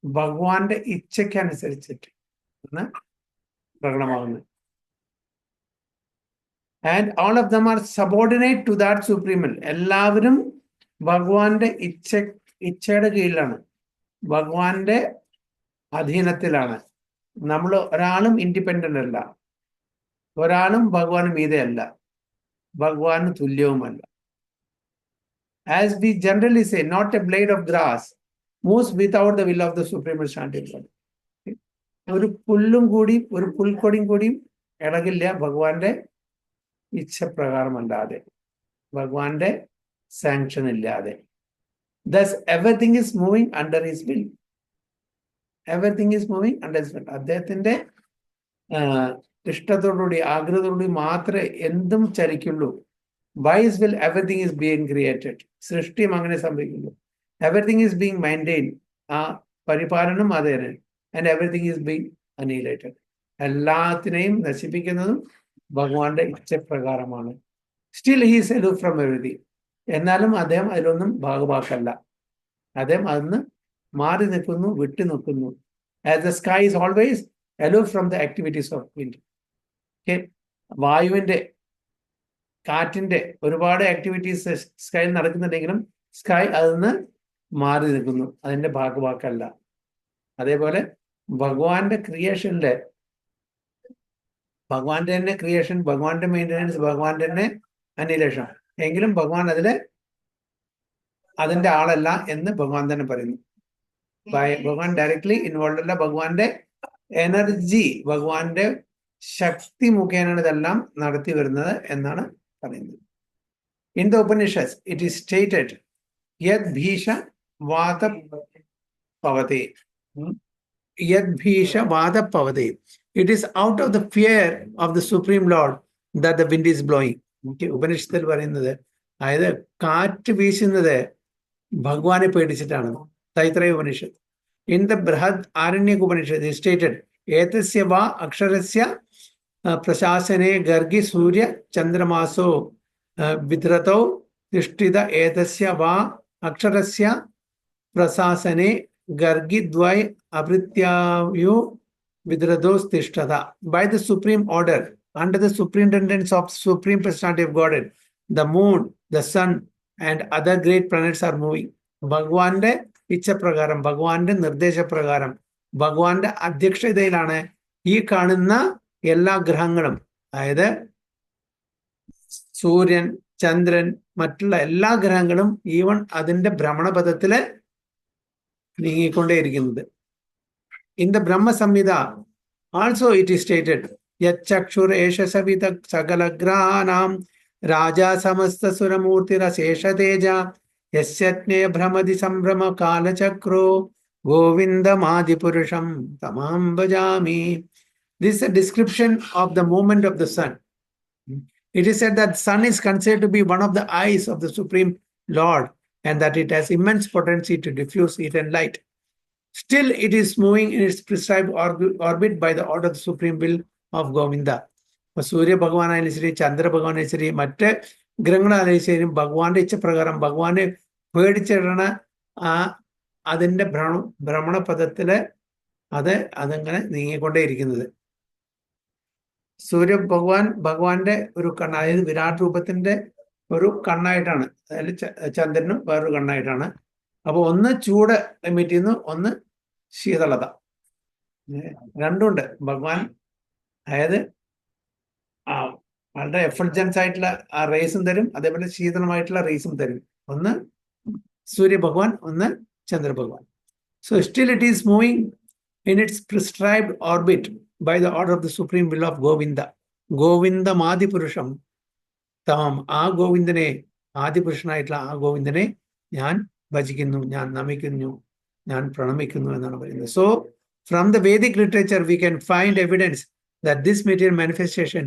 ഭഗവാന്റെ ഇച്ഛയ്ക്കനുസരിച്ചിട്ട് പ്രകടമാകുന്നത്. And all of them are subordinate to that supreme will. എല്ലാവരും ഭഗവാന്റെ ഇച്ഛയുടെ കീഴിലാണ്, ഭഗവാന്റെ അധീനത്തിലാണ്. നമ്മൾ ഒരാളും ഇൻഡിപെൻഡന്റ് അല്ല, ഒരാളും ഭഗവാന് മീതെയല്ല, ഭഗവാന് തുല്യവുമല്ല. As we generally say, not a blade of grass moves without the will of the supreme standing God. ഒരു പുല്ലും കൂടി ഒരു പുൽക്കൊടിയും കൂടിയും ഇളകില്ല ഭഗവാന്റെ ഇച്ഛപ്രകാരമല്ലാതെ, ഭഗവാന്റെ സാങ്ഷൻ ഇല്ലാതെ. Thus everything is moving under his will. Everything is moving under his will. അദ്ദേഹത്തിന്റെ ഇഷ്ടത്തോടുകൂടി ആഗ്രഹത്തോടുകൂടി മാത്രമേ എന്തും ചലിക്കുള്ളൂ. By his will everything is being created. സൃഷ്ടിയും അങ്ങനെ സംഭവിക്കുന്നു. Everything is being maintained. ആ പരിപാലനം അതേനെ. And everything is being annihilated. എല്ലാത്തിനെയും നശിപ്പിക്കുന്നതും ഭഗവാന്റെ ഇച്ഛപ്രകാരമാണ്. Still he is aloof from everything. എന്നാലും അദ്ദേഹം അതിലൊന്നും ഭാഗവാക്കല്ല. അദ്ദേഹം അതിന് മാറി നിൽക്കുന്നു, വിട്ടു നിൽക്കുന്നു. As the sky is always aloof from the activities of wind. Okay. വായുവിന്റെ കാറ്റിന്റെ ഒരുപാട് ആക്ടിവിറ്റീസ് സ്കൈയിൽ നടക്കുന്നുണ്ടെങ്കിലും സ്കൈ അതിന് മാറി നിൽക്കുന്നു, അതിന്റെ ഭാഗവാക്കല്ല. അതേപോലെ ഭഗവാന്റെ ക്രിയേഷനിലെ ഭഗവാന്റെ തന്നെ ക്രിയേഷൻ, ഭഗവാന്റെ മെയിൻ്റെനൻസ്, ഭഗവാന്റെ തന്നെ അനിലേഷൻ, എങ്കിലും ഭഗവാൻ അതിന്റെ ആളല്ല എന്ന് ഭഗവാൻ തന്നെ പറയുന്നു. ഭഗവാൻ ഡയറക്ട്ലി ഇൻവോൾവ് അല്ല. ഭഗവാന്റെ എനർജി, ഭഗവാന്റെ ശക്തി മുഖേനയാണ് ഇതെല്ലാം നടത്തി വരുന്നത് എന്നാണ് പറയുന്നത്. In the Upanishad it is stated യത് ഭീഷ വാതപവതേ, യത് ഭീഷ വാതപവതേ. It is out of the fear of the supreme lord that the wind is blowing. ഉപനിഷത്തിൽ പറയുന്നത്, അതായത് കാറ്റ് വീശുന്നത് ഭഗവാനെ പേടിച്ചിട്ടാണ്. Taittiriya Upanishad. In the Brihad Aranyaka Upanishad stated ഏതസ്യ വാ അക്ഷരസ്യ പ്രശാസനെ ഗർഗി സൂര്യ ചന്ദ്രമാസോ വിദ്രതോ തിഷ്ഠിത ഏതസ്യ വാ അക്ഷരസ്യ പ്രശാസനെ ഗർഗിദ്വൈ അഭൃത്യായു വിദ്രദോസ് തിഷ്ഠത. By the supreme order, under the superintendence of supreme personality of Godhead, the moon, the sun and other great planets are moving. ഭഗവാന്റെ ഇച്ഛപ്രകാരം, ഭഗവാന്റെ നിർദ്ദേശപ്രകാരം, ഭഗവാന്റെ അധ്യക്ഷതയിലാണ് ഈ കാണുന്ന എല്ലാ ഗ്രഹങ്ങളും, അതായത് സൂര്യൻ, ചന്ദ്രൻ, മറ്റുള്ള എല്ലാ ഗ്രഹങ്ങളും ഈവൻ അതിന്റെ ഭ്രമണപഥത്തില് നീങ്ങിക്കൊണ്ടേയിരിക്കുന്നത്. In the Brahma Samhita also it is stated, Yachakshur esha savita sagala grahanam raja samasta suramurtira sesha teja yasyatne brahmadi sambrama kala chakro govindam adipurusham tamam bhajami. This is a description of the movement of the sun. It is said that sun is considered to be one of the eyes of the Supreme Lord and that it has immense potency to diffuse heat and light. Still, it is moving in its prescribed orbit by the order of the supreme will of Govinda. അപ്പോൾ സൂര്യ ഭഗവാനായാലും ശരി, ചന്ദ്ര ഭഗവാനായാലും ശരി, മറ്റ് ഗ്രഹങ്ങളായാലും ശരി, ഭഗവാന്റെ ഇച്ഛപ്രകാരം ഭഗവാനെ പേടിച്ചിടണ അതിന്റെ ഭ്രമണപഥത്തില് അതങ്ങനെ നീങ്ങിക്കൊണ്ടേയിരിക്കുന്നത്. സൂര്യ ഭഗവാന്റെ ഒരു കണ്ണ്, അതായത് വിരാട് രൂപത്തിന്റെ ഒരു കണ്ണായിട്ടാണ്, അതായത് ചന്ദ്രനും വേറൊരു കണ്ണായിട്ടാണ്. അപ്പൊ ഒന്ന് ചൂട് എമിറ്റ് ചെയ്യുന്നു, ഒന്ന് ശീതളത, രണ്ടുണ്ട് ഭഗവാൻ. അതായത് വളരെ എഫൾജൻസ് ആയിട്ടുള്ള ആ റേസും തരും, അതേപോലെ ശീതളമായിട്ടുള്ള റേസും തരും. ഒന്ന് സൂര്യ ഭഗവാൻ, ഒന്ന് ചന്ദ്ര ഭഗവാൻ. So still it is moving in its prescribed orbit by the order of the supreme will of Govinda. Govindam Adipurusham Tamam. ആ ഗോവിന്ദനെ, ആദിപുരുഷനായിട്ടുള്ള ആ ഗോവിന്ദനെ ഞാൻ ഭജിക്കുന്നു, ഞാൻ നമിക്കുന്നു, ഞാൻ പ്രണമിക്കുന്നു എന്നാണ് പറയുന്നത്. So from the Vedic literature we can find evidence that this material manifestation,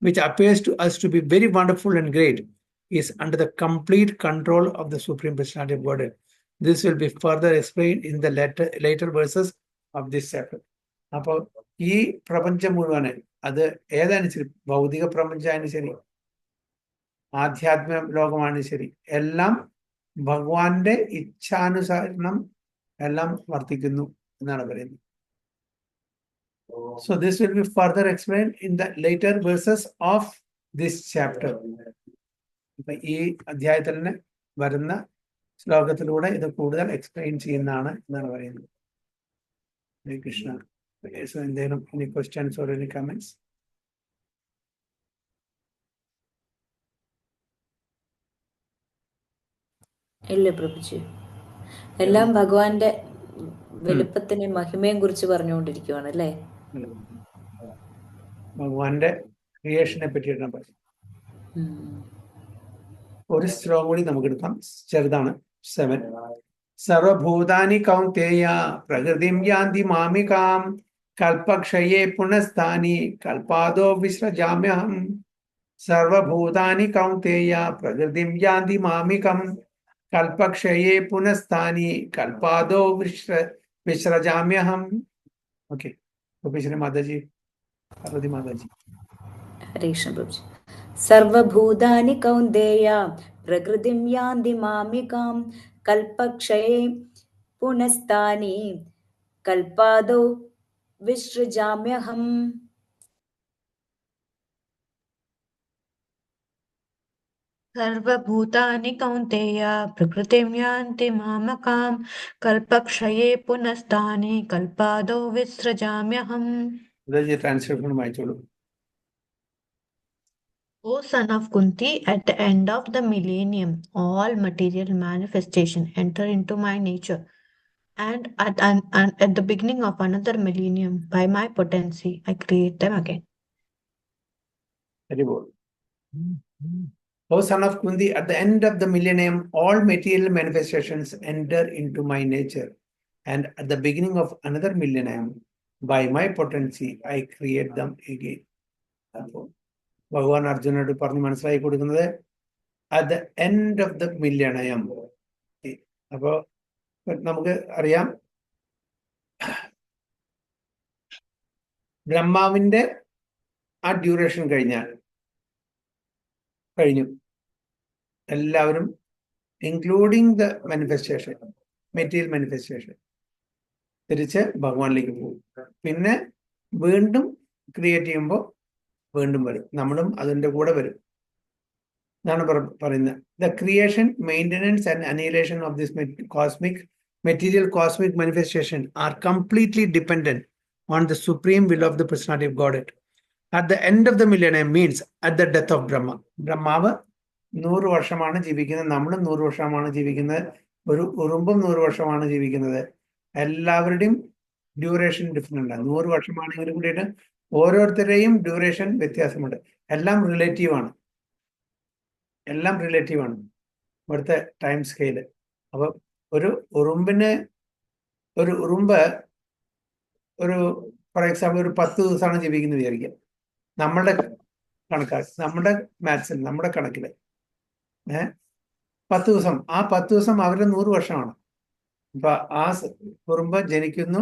which appears to us to be very wonderful and great, is under the complete control of the Supreme Personality of Godhead. This will be further explained in the later verses of this chapter. അപ്പോൾ ഈ പ്രപഞ്ചം മുഴുവന്, അത് ഏതായാലും ശരി, ഭൗതിക പ്രപഞ്ചമായാലും ശരി, ആധ്യാത്മ ലോകമാണ് ശരി, എല്ലാം ഭഗവാന്റെ ഇച്ഛാനുസരണം എല്ലാം വർത്തിക്കുന്നു എന്നാണ് പറയുന്നത്. So this will be further explained in the later verses of this chapter. ഈ അധ്യായത്തിൽ തന്നെ വരുന്ന ശ്ലോകത്തിലൂടെ ഇത് കൂടുതൽ എക്സ്പ്ലെയിൻ ചെയ്യുന്നതാണ് എന്നാണ് പറയുന്നത്. ഹരേ കൃഷ്ണ. So എന്തെങ്കിലും any questions or any comments? ഇല്ല പ്രഭുജി, എല്ലാം ഭഗവാന്റെ വലുപ്പത്തിനെ മഹിമയും കുറിച്ച് പറഞ്ഞുകൊണ്ടിരിക്കുകയാണ് അല്ലേ? ഭഗവാന്റെ ക്രിയേഷനെ പറ്റിയിട്ടാണ് പറയുന്നത്. ഒരു ശ്ലോകം കൂടി നമുക്ക് എടുക്കാം, ചെറുതാണ്. 7. സർവഭൂതാനി കൗന്തേയ പ്രകൃതിം യാന്തി മാമികാം കൽപക്ഷയേ പുനഃസ്ഥാനി കൽപാദോ വിസൃജാമ്യഹം. സർവഭൂതാനി കൗന്തേയ പ്രകൃതിം യാന്തി മാമികം കൽപക്ഷയേ പുനഃസ്ഥാനി കൽപാദോ വിസൃജാമ്യഹം. ഓക്കെ, മാതാജി, പാർവതി മാതാജി. ഹരേ കൃഷ്ണ പ്രഭുജി. സർവഭൂതാനി കൗന്ദേയ പ്രകൃതിം യാന്തി മാമികാം കൽപക്ഷയേ പുനഃസ്ഥാനി കൽപാദോ വിസൃജാമ്യഹം. സർവഭൂതാനി കൗന്തേയ പ്രകൃതിം യാന്തി മാമകാം കൽപക്ഷയേ പുനഃസ്ഥാനി കൽപാദോ വിസൃജാമ്യഹം. ട്രാൻസ്ലേഷൻ വായിച്ചോളൂ. O son of Kunti, at the end of the millennium, all material manifestation enter into my nature, and at the beginning of another millennium, by my potency, I create them again. Very good. O son of Kunti, at the end of the millennium, all material manifestations enter into my nature, and at the beginning of another millennium, by my potency, I create them again. ഭഗവാൻ അർജുനോട് പറഞ്ഞ് മനസ്സിലാക്കി കൊടുക്കുന്നത് at the end of the millennium. അപ്പോ നമുക്ക് അറിയാം, ബ്രഹ്മാവിന്റെ ആ ഡ്യൂറേഷൻ കഴിഞ്ഞു. എല്ലാവരും including the manifestation, material manifestation, തിരിച്ച് ഭഗവാനിലേക്ക് പോകും. പിന്നെ വീണ്ടും ക്രിയേറ്റ് ചെയ്യുമ്പോൾ വീണ്ടും വരും, നമ്മളും അതിൻ്റെ കൂടെ വരും. ഇതാണ് പറയുന്നത്. The creation, maintenance and annihilation of this material cosmic manifestation are completely dependent on the supreme will of the personality of God. At the end of the millennium means at the death of Brahma. ബ്രഹ്മാവ് 100 വർഷമാണ് ജീവിക്കുന്നത്, നമ്മളും 100 വർഷമാണ് ജീവിക്കുന്നത്, ഒരു ഉറുമ്പും 100 വർഷമാണ് ജീവിക്കുന്നത്. എല്ലാവരുടെയും ഡ്യൂറേഷൻ ഡിഫറെൻ്റ് ആണ്. 100 വർഷമാണെങ്കിലും കൂടിയിട്ട് ഓരോരുത്തരുടെയും ഡ്യൂറേഷൻ വ്യത്യാസമുണ്ട്. എല്ലാം റിലേറ്റീവാണ്, എല്ലാം റിലേറ്റീവാണ് ഇവിടുത്തെ ടൈം സ്കെയില്. അപ്പോൾ ഒരു ഉറുമ്പ് ഒരു ഫോർ എക്സാമ്പിൾ ഒരു 10 ദിവസമാണ് ജീവിക്കുന്നത് വിചാരിക്കുക, നമ്മളുടെ നമ്മുടെ മാത്സിൽ, നമ്മുടെ കണക്കിൽ 10 ദിവസം. ആ 10 ദിവസം അവരുടെ 100 വർഷമാണ്. അപ്പൊ ആ ഉറുമ്പ് ജനിക്കുന്നു,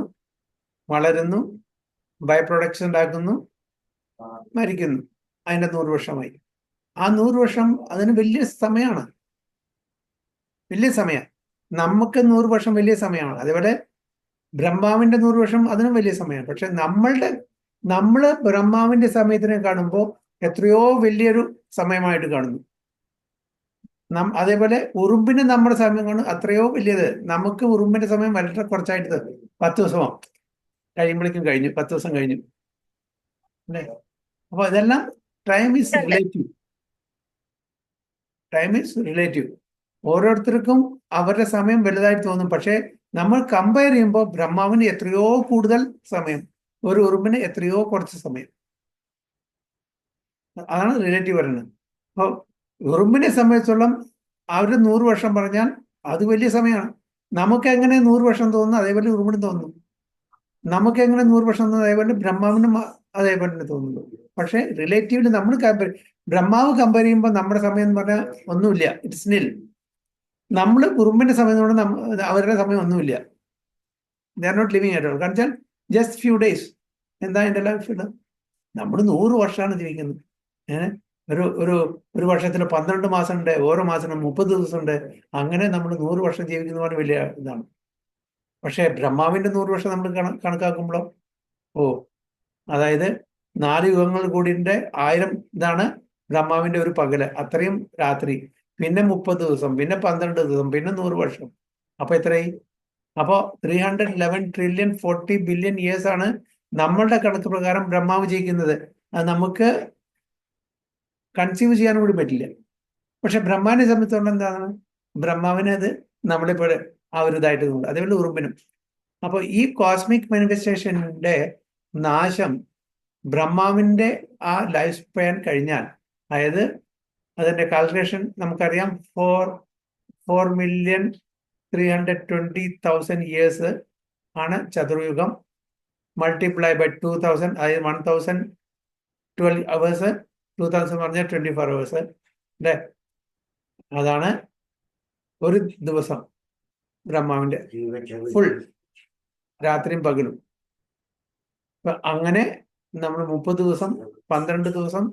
വളരുന്നു, ബൈ പ്രൊഡക്ട്സ് ഉണ്ടാക്കുന്നു, മരിക്കുന്നു, അതിന്റെ 100 വർഷമായി. ആ 100 വർഷം അതിന് വലിയ സമയമാണ്, വലിയ സമയം. നമുക്ക് 100 വർഷം വലിയ സമയമാണ്. അതേപോലെ ബ്രഹ്മാവിന്റെ 100 വർഷം അതിനും വലിയ സമയമാണ്. പക്ഷെ നമ്മള് ബ്രഹ്മാവിന്റെ സമയത്തിനെ കാണുമ്പോൾ എത്രയോ വലിയൊരു സമയമായിട്ട് കാണുന്നു. അതേപോലെ ഉറുമ്പിന് നമ്മുടെ സമയം കാണും അത്രയോ വലിയത്. നമുക്ക് ഉറുമ്പിന്റെ സമയം വളരെ കുറച്ചായിട്ട് 10 ദിവസമാണ്, കഴിയുമ്പോഴേക്കും കഴിഞ്ഞു, 10 ദിവസം കഴിഞ്ഞു അല്ലേ. അപ്പൊ ഇതെല്ലാം time is relative. Time is relative. ഓരോരുത്തർക്കും അവരുടെ സമയം വലുതായിട്ട് തോന്നും. പക്ഷെ നമ്മൾ കമ്പയർ ചെയ്യുമ്പോൾ ബ്രഹ്മാവിന് എത്രയോ കൂടുതൽ സമയം, ഒരു ഉറുമ്പിന് എത്രയോ കുറച്ച് സമയം. അതാണ് റിലേറ്റീവ് പറയുന്നത്. അപ്പോൾ ഉറുമ്പിനെ സംബന്ധിച്ചോളം അവര് 100 വർഷം പറഞ്ഞാൽ അത് വലിയ സമയമാണ്. നമുക്ക് എങ്ങനെ 100 വർഷം തോന്നുന്നു അതേപോലെ ഉറുമ്പിന് തോന്നുന്നു. നമുക്ക് എങ്ങനെ 100 വർഷം തോന്നുന്നു അതേപോലെ ബ്രഹ്മാവിനും അതേപോലെ തന്നെ തോന്നുന്നു. പക്ഷെ റിലേറ്റീവ്ലി നമ്മൾ ബ്രഹ്മാവ് കമ്പയർ ചെയ്യുമ്പോൾ നമ്മുടെ സമയം എന്ന് പറഞ്ഞാൽ ഒന്നുമില്ല, ഇറ്റ്സ് നിൽ. നമ്മൾ ഉറുമ്പിന്റെ സമയം കൊണ്ട് അവരുടെ സമയം ഒന്നുമില്ല. They are not living at all. കാരണം വെച്ചാൽ ജസ്റ്റ് ഫ്യൂ ഡേയ്സ്. എന്താ എൻ്റെ ലൈഫ്? നമ്മൾ 100 വർഷമാണ് ജീവിക്കുന്നത്. ഒരു വർഷത്തിൽ 12 മാസമുണ്ട്, ഓരോ മാസത്തിനും 30 ദിവസമുണ്ട്. അങ്ങനെ നമ്മൾ 100 വർഷം ജീവിക്കുന്ന പോലെ വലിയ ഇതാണ്. പക്ഷെ ബ്രഹ്മാവിന്റെ 100 വർഷം നമ്മൾ കണക്കാക്കുമ്പോഴോ അതായത് 4 യുഗങ്ങൾ കൂടിന്റെ 1000 ഇതാണ് ബ്രഹ്മാവിന്റെ ഒരു പകല്, അത്രയും രാത്രി, പിന്നെ 30 ദിവസം, പിന്നെ 12 ദിവസം, പിന്നെ 100 വർഷം. അപ്പൊ എത്രയായി? അപ്പോ 311 ട്രില്യൺ 40 ബില്യൺ ഇയേഴ്സ് ആണ് നമ്മളുടെ കണക്ക് പ്രകാരം ബ്രഹ്മാവ് ജീവിക്കുന്നത്. അത് നമുക്ക് കൺസീവ് ചെയ്യാൻ കൂടി പറ്റില്ല. പക്ഷെ ബ്രഹ്മാവിനെ സംബന്ധിച്ചോളം എന്താണ്? ബ്രഹ്മാവിനെ അത് നമ്മളെ പോലെ ആ ഒരു ഇതായിട്ട് തോന്നുന്നു. അതേപോലെ ഉറുമ്പിനും. അപ്പോൾ ഈ കോസ്മിക് മാനിഫെസ്റ്റേഷന്റെ നാശം ബ്രഹ്മാവിന്റെ ആ ലൈഫ് സ്പാൻ കഴിഞ്ഞാൽ, അതായത് അതിന്റെ കാൽക്കുലേഷൻ നമുക്കറിയാം, 4,320,000 ഇയേഴ്സ് ആണ് ചതുർയുഗം. മൾട്ടിപ്ലൈ ബൈ 2000, അതായത് 1012 അവേഴ്സ്. 2000 പറഞ്ഞാൽ 24 അവേഴ്സ് അല്ലേ? അതാണ് ഒരു ദിവസം ബ്രഹ്മാവിന്റെ ഫുൾ, രാത്രിയും പകലും. അങ്ങനെ നമ്മൾ 30 ദിവസം, 12 ദിവസം,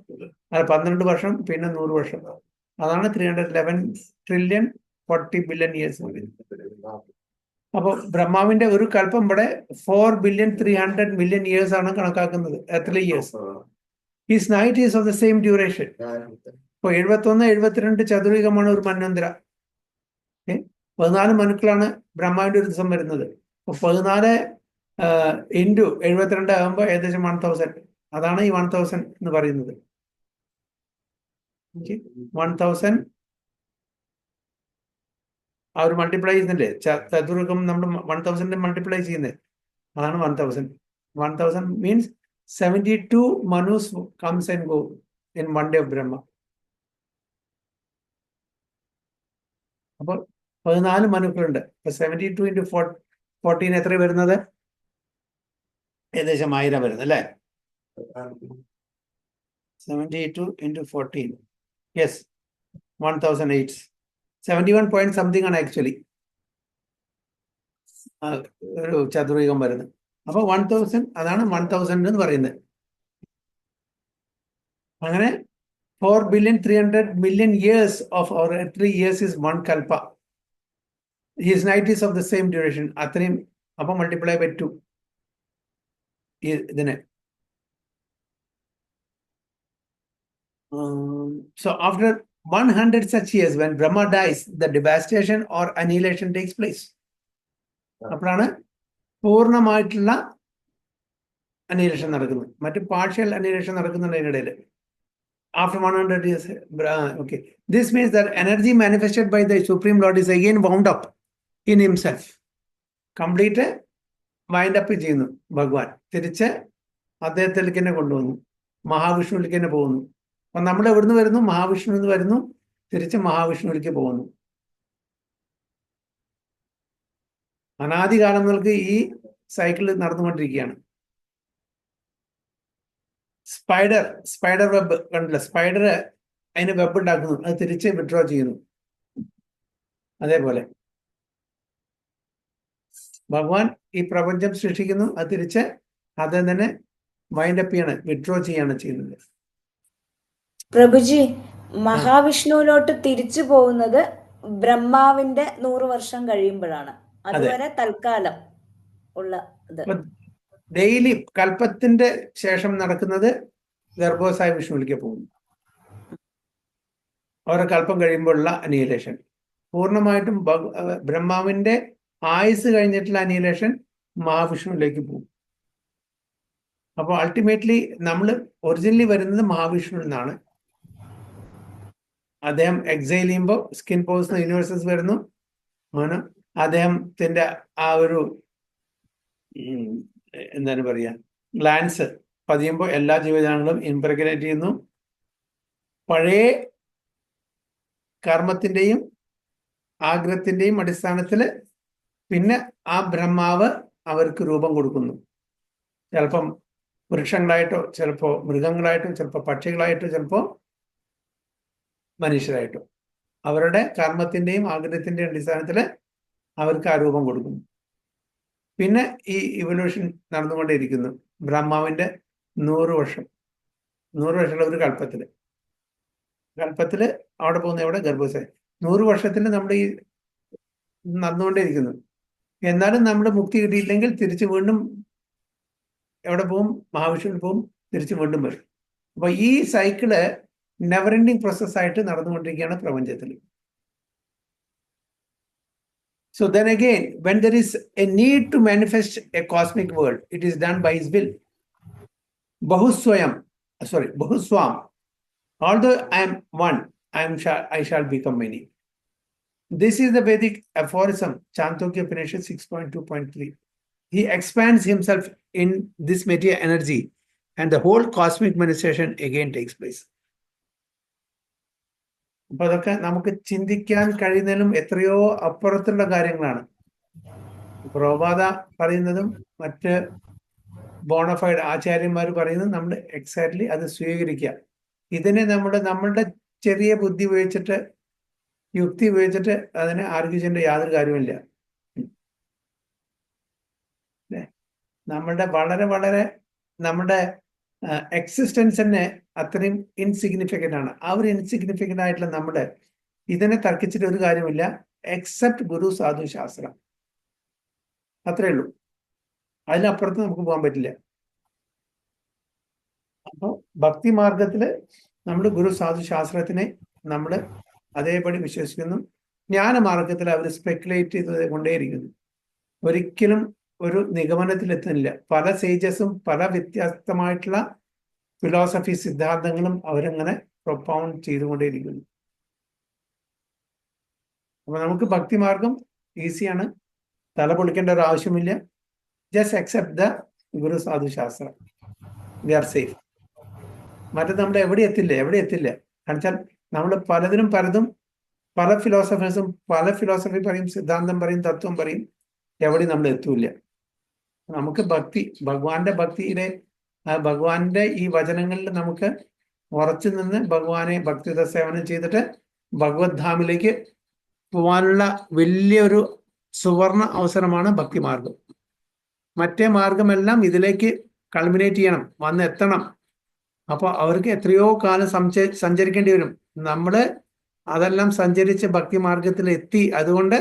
12 വർഷം, പിന്നെ 100 വർഷം. അതാണ് 311 ട്രില്യൺ 40 ബില്യൺ ഇയേഴ്സ്. അപ്പൊ ബ്രഹ്മാവിന്റെ ഒരു കൽപ്പം ഇവിടെ 4,300,000,000 ഇയേഴ്സ് ആണ് കണക്കാക്കുന്നത്. എത്ര years? His night is of the same duration. ഇപ്പൊ 71-72 ചതുർയുഗമാണ് ഒരു മന്വന്തര. 14 മനുക്കളാണ് ബ്രഹ്മാവിന്റെ ഒരു ദിവസം വരുന്നത്. അപ്പൊ 14 ഇൻറ്റു 72 ആകുമ്പോൾ ഏകദേശം 1000. അതാണ് ഈ 1000 എന്ന് പറയുന്നത്. 1000 ആ ഒരു മൾട്ടിപ്ലൈ ചെയ്യുന്നില്ലേ? ചതുർയുഗം നമ്മൾ 1000 മൾട്ടിപ്ലൈ ചെയ്യുന്നത്, അതാണ് 1000. 1000 means 72 manus comes and go in one day of Brahma. അപ്പോൾ 14 മനുക്കളുണ്ട്. 72 into 14 എത്ര വരുന്നത്? ഏകദേശം 1000 വരുന്നത് അല്ലേ? 72 into 14, yes, 1008. 71 point something ആണ് ആക്ച്വലി ഒരു ചതുർയുഗം വരുന്നത്. അപ്പൊ 1000, അതാണ് 1000 എന്ന് പറയുന്നത്. അങ്ങനെ 4,300,000,000 years of our earthly years is one kalpa. His night is of the same duration. അത്രയും അപ്പൊ മൾട്ടിപ്ലൈ ബൈ 2 ഇതിനെ. So after 100 such years, when Brahma dies, the devastation or annihilation takes place. അപ്പോഴാണ് പൂർണ്ണമായിട്ടുള്ള അനിഹിലേഷൻ നടക്കുന്നത്. മറ്റ് partial annihilation നടക്കുന്നുണ്ട് അതിനിടയിൽ. After 100 years, okay. This means that energy manifested by the Supreme Lord is again wound up in himself. Complete wind up ചെയ്യുന്നു ഭഗവാൻ. തിരിച്ച് അദ്ദേഹത്തിലേക്ക് തന്നെ കൊണ്ടുവന്നു, മഹാവിഷ്ണുവിലേക്ക് തന്നെ പോകുന്നു. അപ്പൊ നമ്മൾ എവിടുന്ന് വരുന്നു? മഹാവിഷ്ണുവിൽ വരുന്നു, തിരിച്ച് മഹാവിഷ്ണുവിലേക്ക് പോകുന്നു. അനാദികാലം മുതൽക്ക് ഈ സൈക്കിൾ നടന്നുകൊണ്ടിരിക്കുകയാണ്. സ്പൈഡർ വെബ് കണ്ടില്ല? സ്പൈഡർ അതിന് വെബ് ഉണ്ടാക്കുന്നു, അത് തിരിച്ച് വിഡ്രോ ചെയ്യുന്നു. അതേപോലെ ഭഗവാൻ ഈ പ്രപഞ്ചം സൃഷ്ടിക്കുന്നു, അത് തിരിച്ച് അത് തന്നെ വൈൻഡപ്പ് ചെയ്യാണ്, വിഡ്രോ ചെയ്യാണ് ചെയ്യുന്നത്. പ്രഭുജി, മഹാവിഷ്ണുവിലോട്ട് തിരിച്ചു പോകുന്നത് ബ്രഹ്മാവിന്റെ 100 വർഷം കഴിയുമ്പോഴാണ്. അതുവരെ തൽക്കാലം ഉള്ള ഡെയിലി കൽപ്പത്തിന്റെ ശേഷം നടക്കുന്നത് ഗർഭോസായ വിഷ്ണുവിലേക്ക് പോകുന്നു. ഓരോ കൽപ്പം കഴിയുമ്പോഴുള്ള അനിഹിലേഷൻ പൂർണ്ണമായിട്ടും ബ്രഹ്മാവിന്റെ ആയുസ് കഴിഞ്ഞിട്ടുള്ള അനിഹിലേഷൻ മഹാവിഷ്ണുവിലേക്ക് പോകും. അപ്പോൾ അൾട്ടിമേറ്റ്ലി നമ്മൾ ഒറിജിനലി വരുന്നത് മഹാവിഷ്ണുവിൽ നിന്നാണ്. അദ്ദേഹം എക്സൈൽ ചെയ്യുമ്പോൾ സ്കിൻ പോസ് യൂണിവേഴ്സസ് വരുന്നു. അദ്ദേഹത്തിന്റെ ആ ഒരു എന്താണ് പറയുക, ഗ്ലാൻസ് പതിയുമ്പോൾ എല്ലാ ജീവജാലങ്ങളും ഇംപ്രഗ്നേറ്റ് ചെയ്യുന്നു. പഴയ കർമ്മത്തിന്റെയും ആഗ്രഹത്തിന്റെയും അടിസ്ഥാനത്തിൽ പിന്നെ ആ ബ്രഹ്മാവ് അവർക്ക് രൂപം കൊടുക്കുന്നു. ചിലപ്പം വൃക്ഷങ്ങളായിട്ടോ, ചിലപ്പോൾ മൃഗങ്ങളായിട്ടോ, ചിലപ്പോൾ പക്ഷികളായിട്ടോ, ചിലപ്പോൾ മനുഷ്യരായിട്ടോ അവരുടെ കർമ്മത്തിന്റെയും ആഗ്രഹത്തിന്റെയും അടിസ്ഥാനത്തിൽ അവർക്ക് ആ രൂപം കൊടുക്കുന്നു. പിന്നെ ഈ ഇവല്യൂഷൻ നടന്നുകൊണ്ടേയിരിക്കുന്നു. ബ്രഹ്മാവിന്റെ 100 വർഷമുള്ള ഒരു കൽപ്പത്തില് അവിടെ പോകുന്ന എവിടെ ഗർഭോസായി 100 വർഷത്തിൽ നമ്മൾ ഈ നടന്നുകൊണ്ടേയിരിക്കുന്നു. എന്നാലും നമ്മൾ മുക്തി കിട്ടിയില്ലെങ്കിൽ തിരിച്ച് വീണ്ടും എവിടെ പോകും? മഹാവിഷ്ണുവിൽ പോകും, തിരിച്ച് വീണ്ടും വരും. അപ്പൊ ഈ സൈക്കിള് നെവർ എൻഡിങ് പ്രോസസ്സായിട്ട് നടന്നുകൊണ്ടിരിക്കുകയാണ് പ്രപഞ്ചത്തിൽ. So then again, when there is a need to manifest a cosmic world, it is done by his will. Bahuswam. Although I am one, I shall become many. This is the Vedic aphorism, Chandogya Upanishad 6.2.3. He expands himself in this material energy and the whole cosmic manifestation again takes place. അപ്പൊ അതൊക്കെ നമുക്ക് ചിന്തിക്കാൻ കഴിയുന്നതിലും എത്രയോ അപ്പുറത്തുള്ള കാര്യങ്ങളാണ്. പ്രഭുപാദ പറയുന്നതും മറ്റ് bonafide ആചാര്യന്മാർ പറയുന്നതും നമ്മൾ എക്സാക്ട്ലി അത് സ്വീകരിക്കുക. ഇതിനെ നമ്മളുടെ ചെറിയ ബുദ്ധി ഉപയോഗിച്ചിട്ട്, യുക്തി ഉപയോഗിച്ചിട്ട് അതിനെ ആർഗ്യൂ ചെയ്യേണ്ട യാതൊരു കാര്യമില്ല. നമ്മുടെ എക്സിസ്റ്റൻസ് തന്നെ അത്രയും ഇൻസിഗ്നിഫിക്കൻ്റ് ആണ്. ആ ഒരു ഇൻസിഗ്നിഫിക്കൻ്റ് ആയിട്ടുള്ള നമ്മുടെ ഇതിനെ തർക്കിച്ചിട്ട് ഒരു കാര്യമില്ല, എക്സെപ്റ്റ് ഗുരു സാധു ശാസ്ത്രം. അത്രേ ഉള്ളൂ, അതിനപ്പുറത്ത് നമുക്ക് പോകാൻ പറ്റില്ല. അപ്പോൾ ഭക്തി മാർഗത്തില് നമ്മൾ ഗുരു സാധു ശാസ്ത്രത്തിനെ നമ്മൾ അതേപടി വിശ്വസിക്കുന്നു. ജ്ഞാനമാർഗത്തിൽ അവർ സ്പെക്കുലേറ്റ് ചെയ്ത് കൊണ്ടേയിരിക്കുന്നു. ഒരിക്കലും ഒരു നിഗമനത്തിലെത്തുന്നില്ല. പല സേജസും പല വ്യത്യസ്തമായിട്ടുള്ള ഫിലോസഫി സിദ്ധാന്തങ്ങളും അവരങ്ങനെ പ്രൊപ്പൗണ്ട് ചെയ്തുകൊണ്ടേയിരിക്കുന്നു. അപ്പൊ നമുക്ക് ഭക്തിമാർഗം ഈസിയാണ്, തല പൊളിക്കേണ്ട ഒരു ആവശ്യമില്ല. ജസ്റ്റ് അക്സെപ്റ്റ് ദ ഗുരു സാധു ശാസ്ത്ര, വി ആർ സേഫ്. മറ്റത് നമ്മൾ എവിടെ എത്തില്ല. കാരണം വെച്ചാൽ നമ്മൾ പലതും പല ഫിലോസഫേഴ്സും പല ഫിലോസഫി പറയും, സിദ്ധാന്തം പറയും, തത്വം പറയും, എവിടെയും നമ്മൾ എത്തൂല്ല. നമുക്ക് ഭഗവാന്റെ ഈ വചനങ്ങളിൽ നമുക്ക് ഉറച്ചു നിന്ന് ഭഗവാനെ ഭക്തിയുത സേവനം ചെയ്തിട്ട് ഭഗവത് ധാമിലേക്ക് പോകാനുള്ള വലിയൊരു സുവർണ അവസരമാണ് ഭക്തിമാർഗം. മറ്റേ മാർഗമെല്ലാം ഇതിലേക്ക് കൾമിനേറ്റ് ചെയ്യണം, വന്നെത്തണം. അപ്പൊ അവർക്ക് എത്രയോ കാലം സഞ്ചരിക്കേണ്ടി വരും. നമ്മള് അതെല്ലാം സഞ്ചരിച്ച് ഭക്തി മാർഗത്തിൽ എത്തി. അതുകൊണ്ട്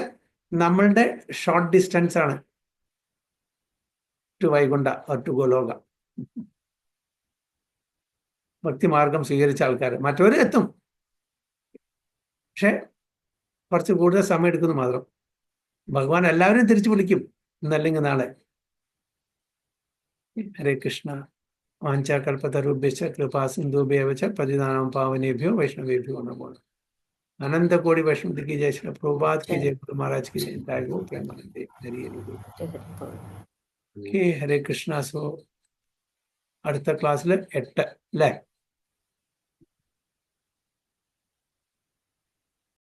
നമ്മളുടെ ഷോർട്ട് ഡിസ്റ്റൻസ് ആണ് to Vaikuntha or to Goloka. ഭക്തി മാർഗം സ്വീകരിച്ച ആൾക്കാർ മറ്റവർ എത്തും, പക്ഷെ കുറച്ച് കൂടുതൽ സമയം എടുക്കുന്നു മാത്രം. ഭഗവാൻ എല്ലാവരും തിരിച്ചു വിളിക്കും, ഇന്നല്ലെങ്കിൽ നാളെ. ഹരേ കൃഷ്ണ. വാഞ്ചാകൽപതരുഭ്യശ്ച കൃപാ സിന്ധുഭ്യവ ച പതിതാനാം പാവനേഭ്യോ വൈഷ്ണവേഭ്യോ നമോ. अनंत कोटि वैष्णव की जय, श्री प्रभुपाद की जय, गुरु महाराज की जय, जय गो प्रेमानंदे हरि हरि बोल. ഓക്കെ, ഹരേ കൃഷ്ണ. സോ അടുത്ത ക്ലാസ്സിൽ 8 അല്ലേ?